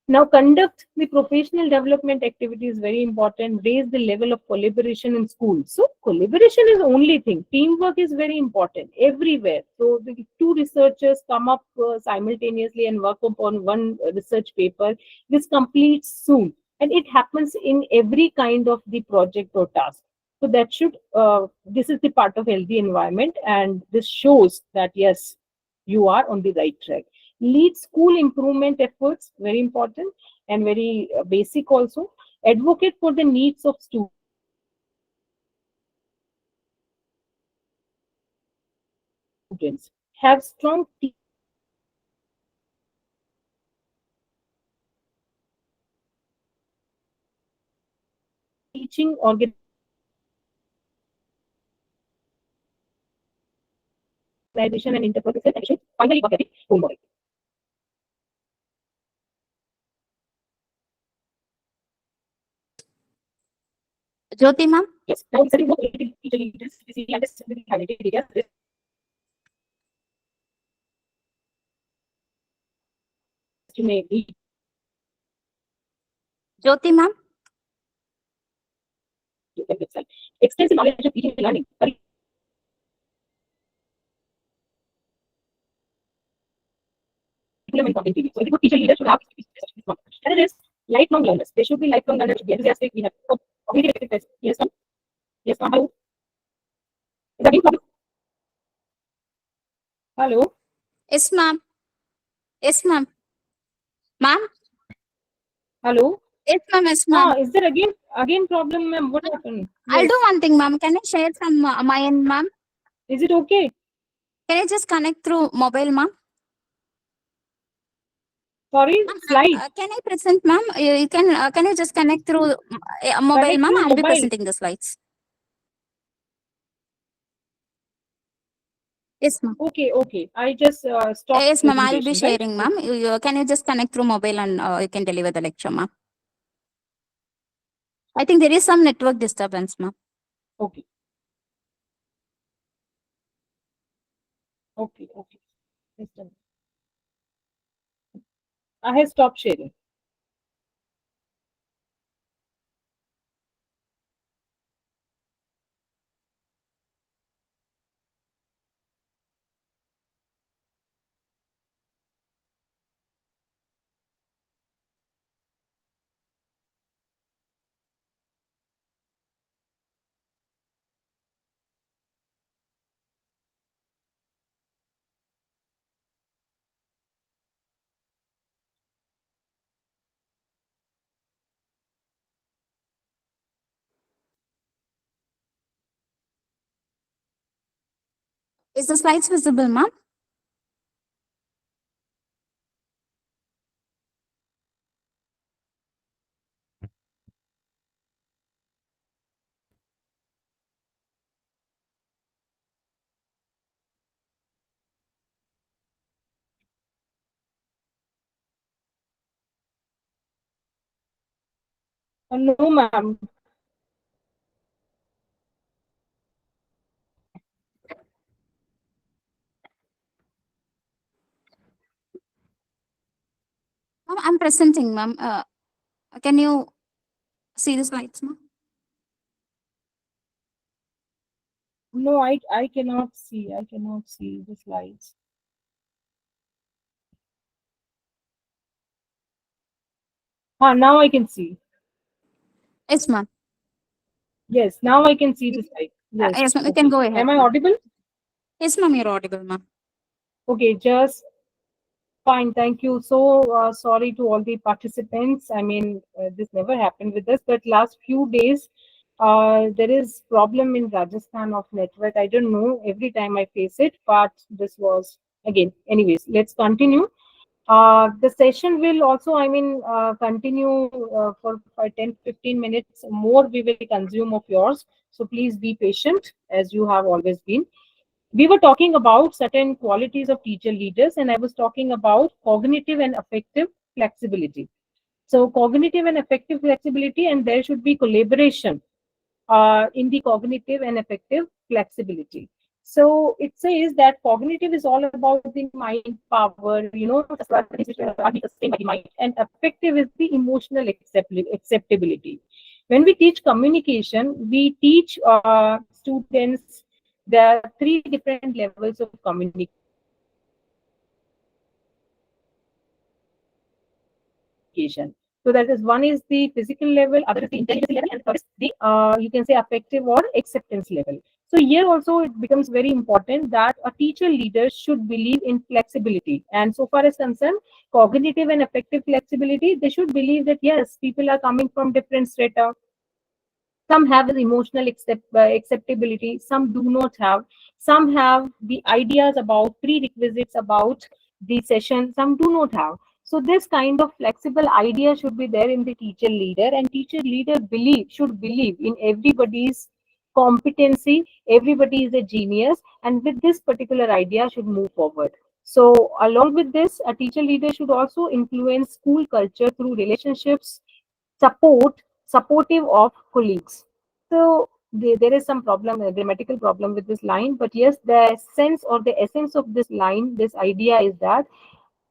Now, conduct the professional development activity is very important. Raise the level of collaboration in schools. So, collaboration is the only thing. Teamwork is very important everywhere. So, the two researchers come up simultaneously and work upon one research paper. This completes soon, and it happens in every kind of the project or task. So, that should this is the part of healthy environment, and this shows that yes, you are on the right track. Lead school improvement efforts, very important and very basic also. Advocate for the needs of students. Have strong teaching organization and interpersonal relationships with the students. Have strong teaching organization and interpersonal relationships with the students. Jyoti ma'am. Jyoti ma'am. Hello. Yes ma'am. Yes ma'am. Ma'am. Hello. Yes ma'am. Yes ma'am. Is there again problem, ma'am? What happened? I'll do Yes. one thing, ma'am. Can I share from my end, ma'am? Is it okay? Can I just connect through mobile, ma'am? Sorry, Ma'am, slide. can I present, ma'am? You can you just connect through mobile, Connect ma'am? through I'll be mobile. presenting the slides. Yes, ma'am. Okay. I just stopped Yes, ma'am. I'll be presentation, right? sharing, ma'am. Okay. Can you just connect through mobile and you can deliver the lecture, ma'am? I think there is some network disturbance, ma'am. Okay. Okay. Yes, done. I have stopped sharing. Is the slides visible, ma'am? No, ma'am. Ma'am, I'm presenting, ma'am. Can you see the slides, ma'am? No, I cannot see. I cannot see the slides. Now I can see. Yes, ma'am. Yes, now I can see the slide. Yes. Yes, ma'am. You can Okay. go Am ahead, I ma'am. audible? Yes, ma'am. You're audible, ma'am. Okay, just fine. Thank you. So sorry to all the participants. I mean, this never happened with us, but last few days, there is problem in Rajasthan of network. I don't know. Every time I face it, but this was again. Anyways, let's continue. The session will also, I mean, continue for 10, 15 minutes more. We will consume of yours. So please be patient as you have always been. We were talking about certain qualities of teacher leaders, and I was talking about cognitive and affective flexibility. So cognitive and affective flexibility, and there should be collaboration in the cognitive and affective flexibility. So it says that cognitive is all about the mind power, the things which are being sustained by the mind, and affective is the emotional acceptability. When we teach communication, we teach students there are three different levels of communication. So that is, one is the physical level, other is the intelligence level, and third is the you can say affective or acceptance level. So here also it becomes very important that a teacher leader should believe in flexibility. And so far as concerned, cognitive and affective flexibility, they should believe that yes, people are coming from different strata. Some have the emotional acceptability, some do not have. Some have the ideas about prerequisites about the session, some do not have. So this kind of flexible idea should be there in the teacher leader, and teacher leader should believe in everybody's competency. Everybody is a genius, and with this particular idea should move forward. So along with this, a teacher leader should also influence school culture through relationships, supportive of colleagues. So there is some problem, a grammatical problem with this line, but yes, the sense or the essence of this line, this idea is that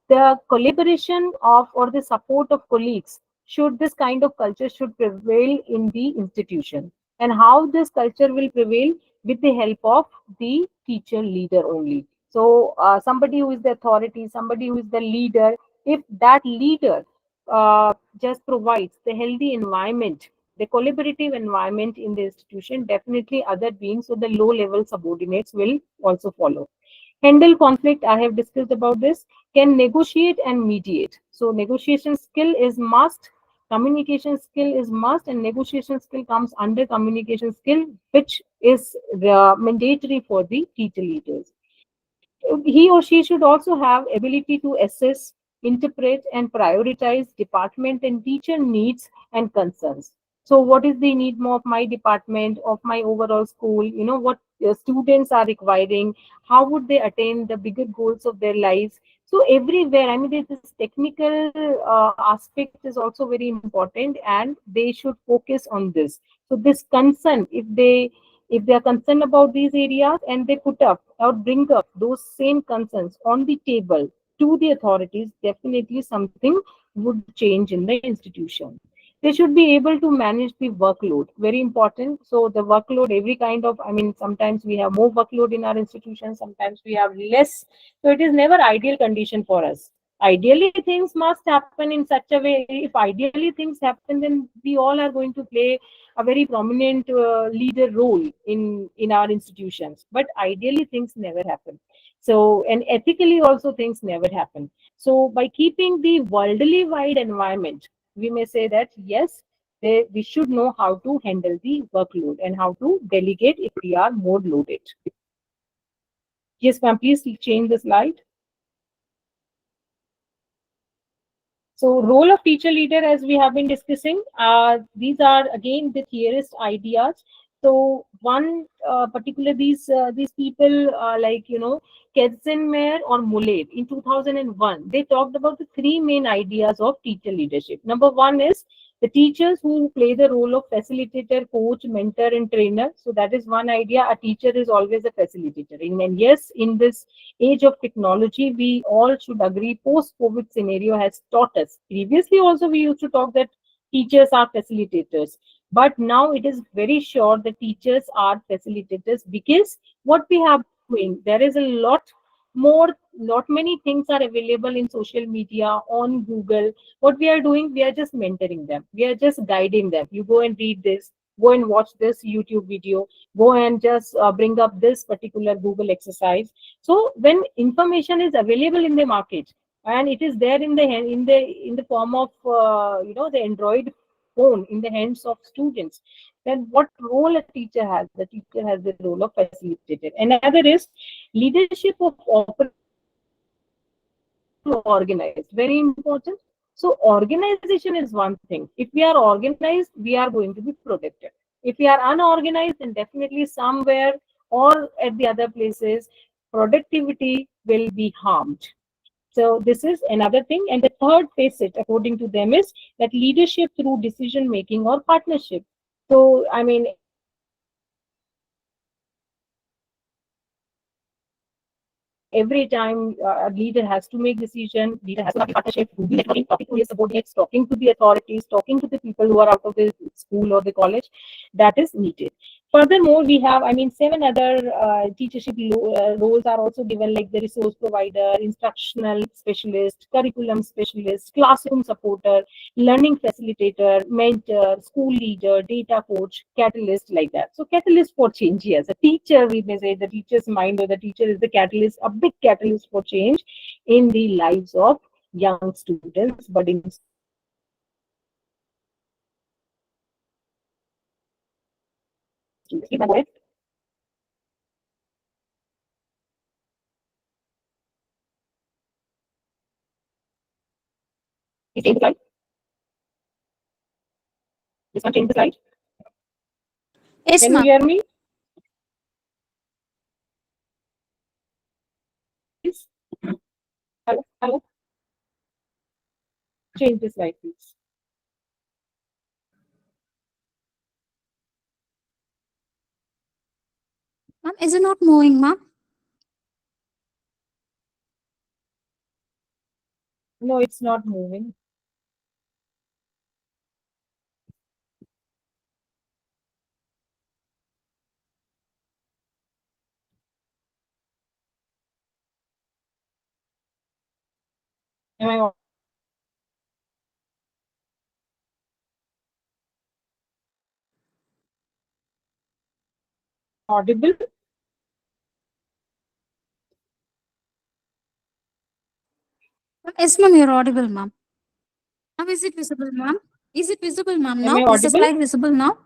the collaboration of or the support of colleagues should, this kind of culture should prevail in the institution. And how this culture will prevail? With the help of the teacher leader only. So somebody who is the authority, somebody who is the leader, if that leader just provides the healthy environment, the collaborative environment in the institution, definitely other beings, so the low level subordinates will also follow. Handle conflict, I have discussed about this. Can negotiate and mediate. So negotiation skill is must, communication skill is must, and negotiation skill comes under communication skill, which is mandatory for the teacher leaders. He or she should also have ability to assess, interpret, and prioritize department and teacher needs and concerns. So what is the need more of my department, of my overall school? What students are requiring, how would they attain the bigger goals of their lives? So everywhere, I mean, this technical aspect is also very important, and they should focus on this. So this concern, if they are concerned about these areas, and they put up or bring up those same concerns on the table to the authorities, definitely something would change in the institution. They should be able to manage the workload, very important. So the workload, every kind of, I mean, sometimes we have more workload in our institution, sometimes we have less. So it is never ideal condition for us. Ideally things must happen in such a way. If ideally things happen, then we all are going to play a very prominent leader role in our institutions, but ideally things never happen. So, and ethically also things never happen. So by keeping the worldly wide environment, we may say that yes, we should know how to handle the workload and how to delegate if we are more loaded. Yes, ma'am, please change the slide. So, role of teacher leader, as we have been discussing, these are again the theorist ideas. So, one particular these people like Ketzenmeyer or Muller in 2001, they talked about the three main ideas of teacher leadership. Number one is the teachers who play the role of facilitator, coach, mentor, and trainer. So that is one idea. A teacher is always a facilitator. And yes, in this age of technology, we all should agree post-COVID scenario has taught us. Previously also we used to talk that teachers are facilitators. But now it is very sure that teachers are facilitators because what we have doing, there is a lot many things are available in social media, on Google. What we are doing, we are just mentoring them. We are just guiding them. You go and read this, go and watch this YouTube video, go and just bring up this particular Google exercise. So when information is available in the market and it is there in the in the form of the Android phone in the hands of students, then what role a teacher has? The teacher has the role of facilitator. Another is leadership of operational organized. Very important. So organization is one thing. If we are organized, we are going to be protected. If we are unorganized, then definitely somewhere or at the other places, productivity will be harmed. So this is another thing. And the third facet, according to them, is that leadership through decision making or partnership. So, I mean, every time a leader has to make decision, be it in the organization, be it in the school, leader has to have the partnership, be it talking to his subordinates, talking to the authorities, talking to the people who are out of the school or the college. That is needed. Furthermore, we have, I mean, seven other teachership roles are also given, like the resource provider, instructional specialist, curriculum specialist, classroom supporter, learning facilitator, mentor, school leader, data coach, catalyst, like that. So catalyst for change, yes. A teacher, we may say the teacher's mind or the teacher is the catalyst, a big catalyst for change in the lives of young students, budding students. Am I correct? Please change the slide. This one, change the slide. Yes, Can you ma'am. hear me? Please. Hello, hello. Change the slide, please. Ma'am, is it not moving, ma'am? No, it's not moving. Am I audible? Ma'am, yes, ma'am, you're audible, ma'am. Ma'am, is it visible, ma'am? Is it visible, ma'am, Am now? I Is the audible? slide visible now?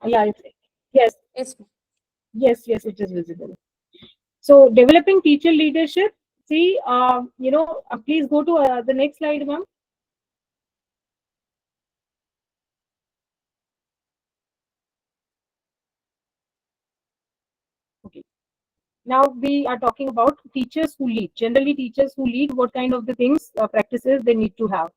Yeah, yes, Yes, ma'am. yes, it is visible. So developing teacher leadership. See, please go to the next slide, ma'am. Okay. Now we are talking about teachers who lead. Generally, teachers who lead, what kind of the things, practices they need to have.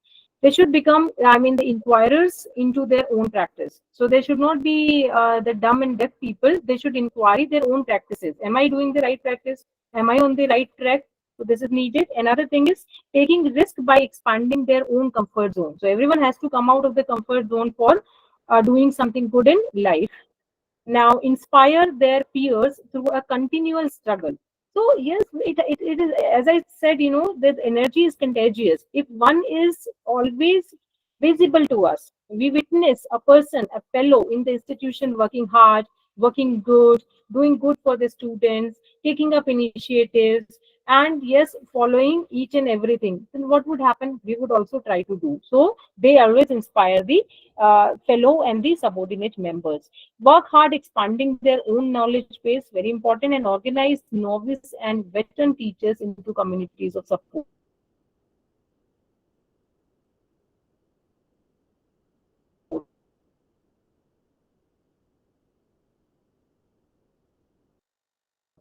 They should become, I mean, the inquirers into their own practice. So they should not be the dumb and deaf people. They should inquire their own practices. Am I doing the right practice? Am I on the right track? So this is needed. Another thing is taking risk by expanding their own comfort zone. So everyone has to come out of the comfort zone for doing something good in life. Now inspire their peers through a continual struggle. So yes, it is, as I said, the energy is contagious. If one is always visible to us, we witness a person, a fellow in the institution working hard, working good, doing good for the students, taking up initiatives, and yes, following each and everything, then what would happen? We would also try to do. So they always inspire the fellow and the subordinate members. Work hard expanding their own knowledge base, very important, and organize novice and veteran teachers into communities of support.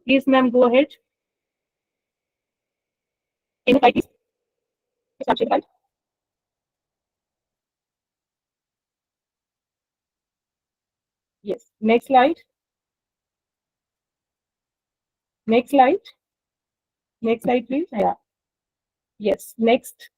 Please, ma'am, go ahead. Any slide, please. Please, ma'am, share the slide. Yes. Next slide. Next slide. Next slide, please. Yeah. Yes. Next.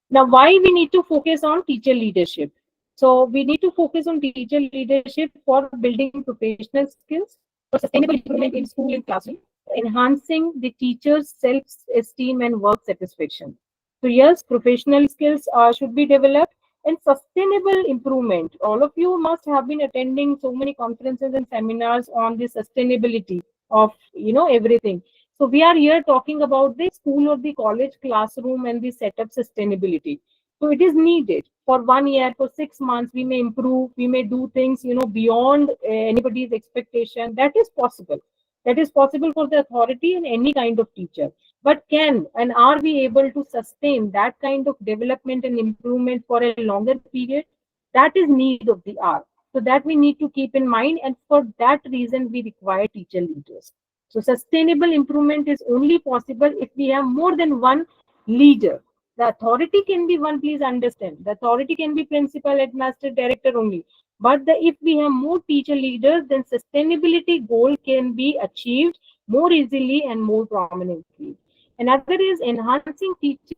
Now, why we need to focus on teacher leadership? So we need to focus on teacher leadership for building professional skills, for sustainable improvement in school and classroom, enhancing the teacher's self-esteem and work satisfaction. So yes, professional skills should be developed, and sustainable improvement. All of you must have been attending so many conferences and seminars on the sustainability of everything. So we are here talking about the school or the college classroom and the setup sustainability. So it is needed for 1 year, for 6 months. We may improve, we may do things, beyond anybody's expectation. That is possible. That is possible for the authority and any kind of teacher. But can and are we able to sustain that kind of development and improvement for a longer period? That is need of the hour. So that we need to keep in mind, and for that reason, we require teacher leaders. So sustainable improvement is only possible if we have more than one leader. The authority can be one, please understand. The authority can be principal, headmaster, director only. But if we have more teacher leaders, then sustainability goal can be achieved more easily and more prominently. Another is enhancing teacher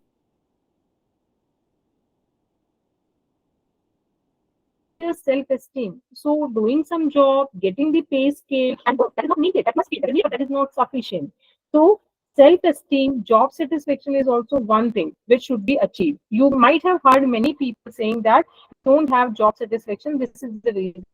self-esteem. So doing some job, getting the pay scale, and that is not needed. That must be needed, but that is not sufficient. So self-esteem, job satisfaction is also one thing which should be achieved. You might have heard many people saying that don't have job satisfaction. This is the reason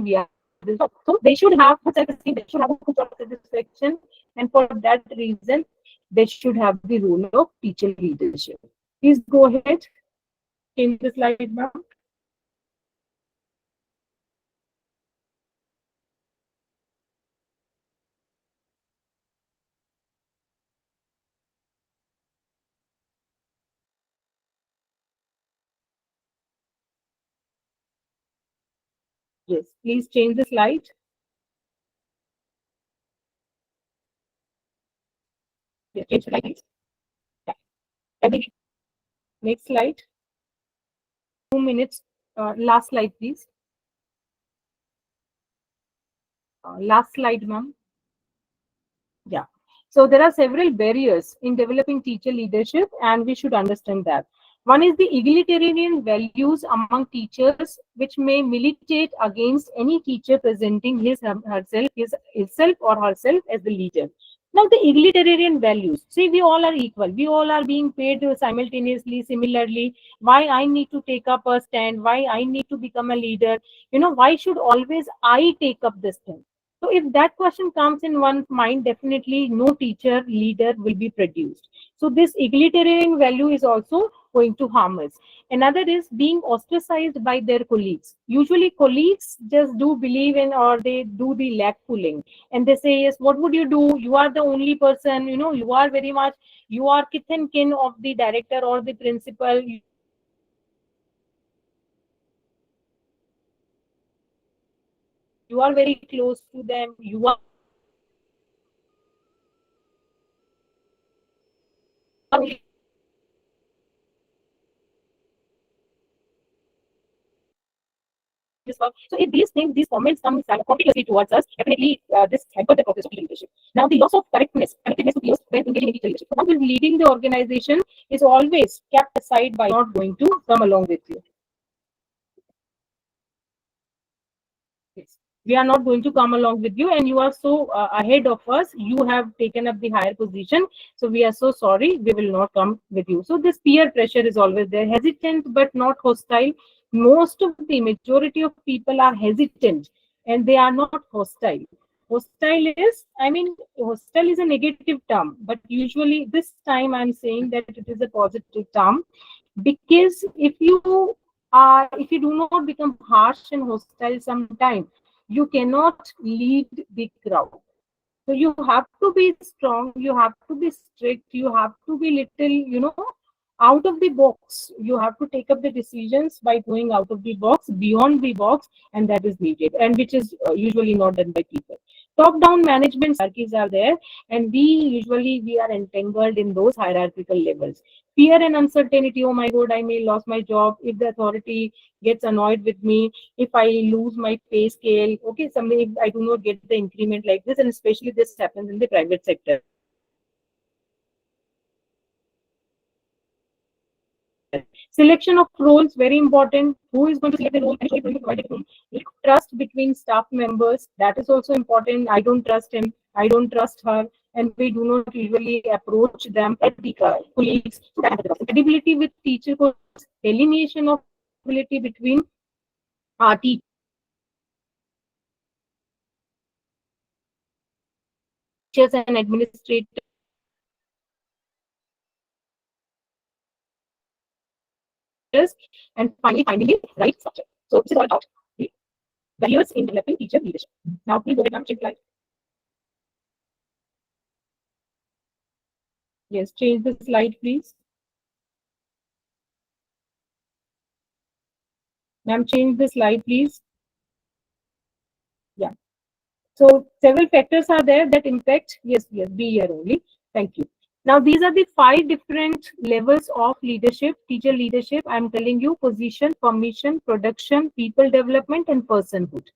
we are not able to get the job. So they should have the self-esteem. They should have the good job satisfaction, and for that reason, they should have the good job satisfaction, and for that reason, they should have the role of teacher leadership. Please go ahead. Change the slide, ma'am. Yes, please change the slide. Yes, change the slide, please. Yeah. Every next slide. 2 minutes. Last slide, please. Last slide, ma'am. Yeah. So there are several barriers in developing teacher leadership, and we should understand that. One is the egalitarian values among teachers, which may militate against any teacher presenting himself or herself as the leader. Now, the egalitarian values. See, we all are equal. We all are being paid simultaneously, similarly. Why I need to take up a stand? Why I need to become a leader? Why should always I take up this stand? So if that question comes in one's mind, definitely no teacher leader will be produced. So this egalitarian value is also going to harm us. Another is being ostracized by their colleagues. Usually colleagues just do believe in, or they do the leg pulling, and they say, yes, what would you do? You are the only person, you are very much, you are kith and kin of the director or the principal. You are very close to them. You are very much you are very close to them. You are only this work. So if these things, these comments come continuously towards us, definitely this hamper the process of leadership. Now, the loss of correctness to peers when engaging in teacher leadership. One who is leading the organization is always kept aside by not going to come along with you. Yes. We are not going to come along with you, and you are so ahead of us. You have taken up the higher position. So we are so sorry. We will not come with you. So this peer pressure is always there, hesitant but not hostile. most of the majority of people are hesitant and they are not hostile. Hostile is, I mean, hostile is a negative term, but usually this time I'm saying that it is a positive term, because if you do not become harsh and hostile sometime, you cannot lead the crowd. So you have to be strong, you have to be strict, you have to be little, out of the box. You have to take up the decisions by going out of the box, beyond the box, and that is needed, and which is usually not done by people. Top-down management hierarchies are there, and we are entangled in those hierarchical levels. Fear and uncertainty. Oh my God, I may lose my job if the authority gets annoyed with me, if I lose my pay scale, okay, something, if I do not get the increment like this, and especially this happens in the private sector. Selection of roles, very important. Who is going to select the role and who is going to provide the role? Trust between staff members, that is also important. I don't trust him, I don't trust her, and we do not usually approach them at the colleagues. Credibility with teacher, alienation of credibility between teachers and administrators, and finally finding the right structure. So this is all about the barriers in developing teacher leadership. Now please go ahead, ma'am, change slide. Yes, change the slide, please. Ma'am, change the slide, please. Yeah. So several factors are there that impact. Yes, yes, be here only. Thank you. Now these are the 5 different levels of leadership, teacher leadership. I'm telling you: position, permission, production, people development, and personhood.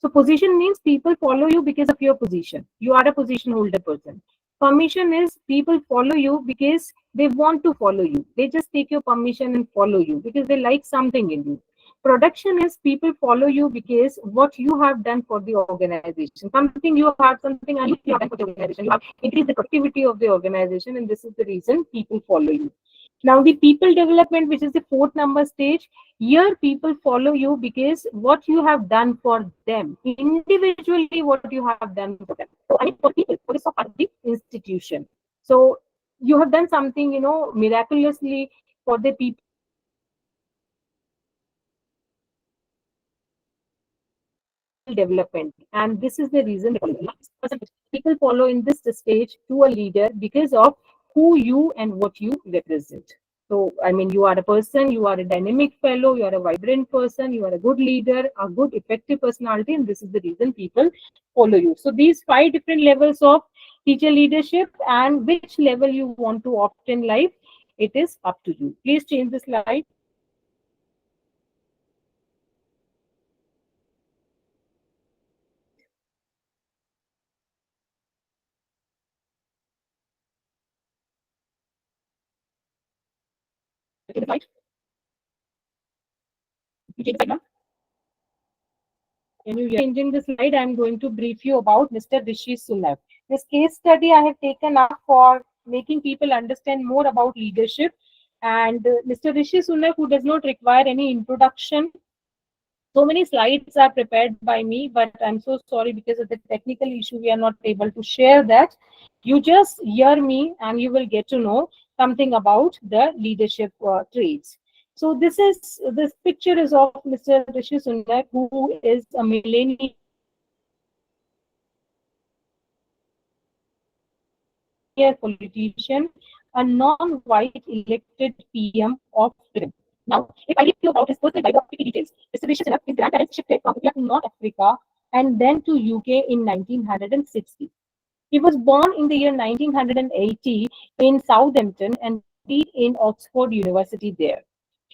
So position means people follow you because of your position. You are a position holder person. Permission is people follow you because they want to follow you. They just take your permission and follow you because they like something in you. Production is people follow you because what you have done for the organization. Something you have, something you have done for the organization. You have increased the productivity of the organization, and this is the reason people follow you. Now, the people development, which is the 4th number stage, here people follow you because what you have done for them, individually, what you have done for them. So, I mean, for people, for the part of the institution. So, you have done something, miraculously for the people development, and this is the reason people follow in this stage to a leader because of who you and what you represent. So I mean, you are a person, you are a dynamic fellow, you are a vibrant person, you are a good leader, a good effective personality, and this is the reason people follow you. So these 5 different levels of teacher leadership, and which level you want to opt in life, it is up to you. Please change the slide. Change the slide. You change the slide now. Can you hear? Changing the slide, I'm going to brief you about Mr. Rishi Sunak. This case study I have taken up for making people understand more about leadership. And Mr. Rishi Sunak, who does not require any introduction, so many slides are prepared by me, but I'm so sorry because of the technical issue, we are not able to share that. You just hear me and you will get to know something about the leadership traits. So this picture is of Mr. Rishi Sunak, who is a millennial politician, a non-white elected PM of Britain. Now, if I read you about his personal biographical details, Mr. Rishi Sunak, his grandparents shifted from India to North Africa and then to UK in 1960. He was born in the year 1980 in Southampton and studied in Oxford University there.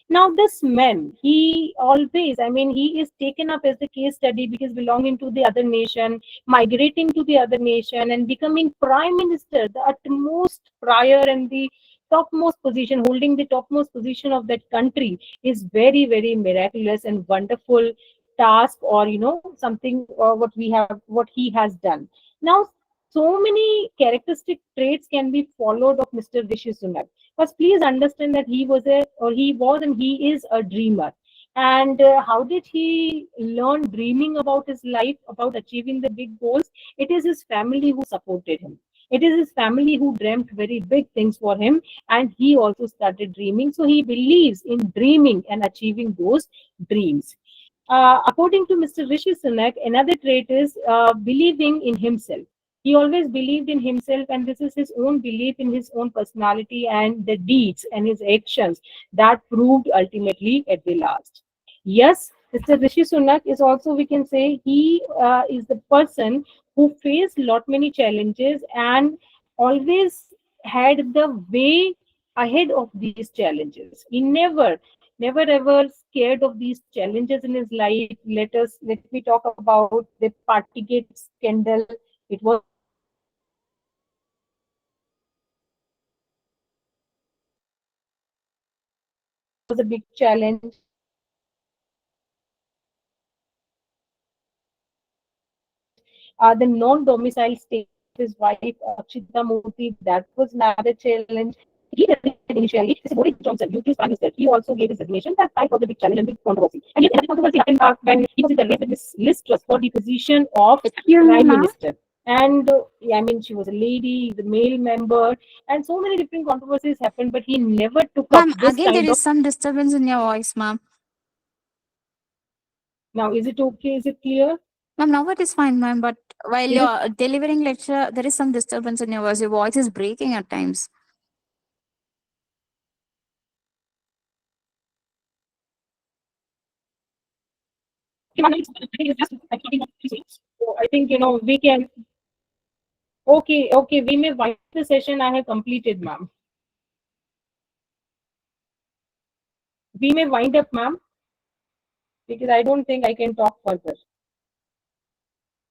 Now, this man, he always, I mean, he is taken up as the case study because belonging to the other nation, migrating to the other nation, and becoming prime minister, the utmost prior and the topmost position, holding the topmost position of that country, is very, very miraculous and wonderful task, or something what he has done. Now, so many characteristic traits can be followed of Mr. Rishi Sunak. But please understand that he was and he is a dreamer. And how did he learn dreaming about his life, about achieving the big goals? It is his family who supported him. It is his family who dreamt very big things for him, and he also started dreaming. So he believes in dreaming and achieving those dreams. According to Mr. Rishi Sunak, another trait is believing in himself. He always believed in himself, and this is his own belief in his own personality and the deeds and his actions that proved ultimately at the last. Yes, Mr. Rishi Sunak is also, we can say, he is the person who faced lot many challenges and always had the way ahead of these challenges. He never ever scared of these challenges in his life. Let me talk about the Partygate scandal. It was a big challenge for him. He never scared of these challenges. The non-domicile stay of his wife Akshita Murthy, that was another challenge. He hesitated initially. This is what he told himself. Due to his prime minister, he also gave his resignation. That was a big challenge and big controversy. And yet another controversy happened when he was in the race with Miss Liz Truss for the position of Excuse me, ma'am. prime minister. And yeah, I mean, she was a lady, the male member, and so many different controversies happened. But he never took up Ma'am, this again there kind is of. some disturbance in your voice, ma'am. Now, is it okay? Is it clear? Ma'am, now it is fine, ma'am. But while Is it? you're delivering lecture, there is some disturbance in your voice. Your voice is breaking at times. So I think we can. Okay. We may wind up the session. I have completed, ma'am. We may wind up, ma'am, because I don't think I can talk further.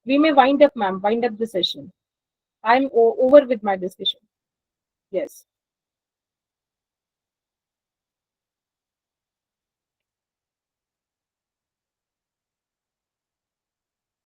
We may wind up, ma'am. Wind up the session. I'm over with my discussion. Yes.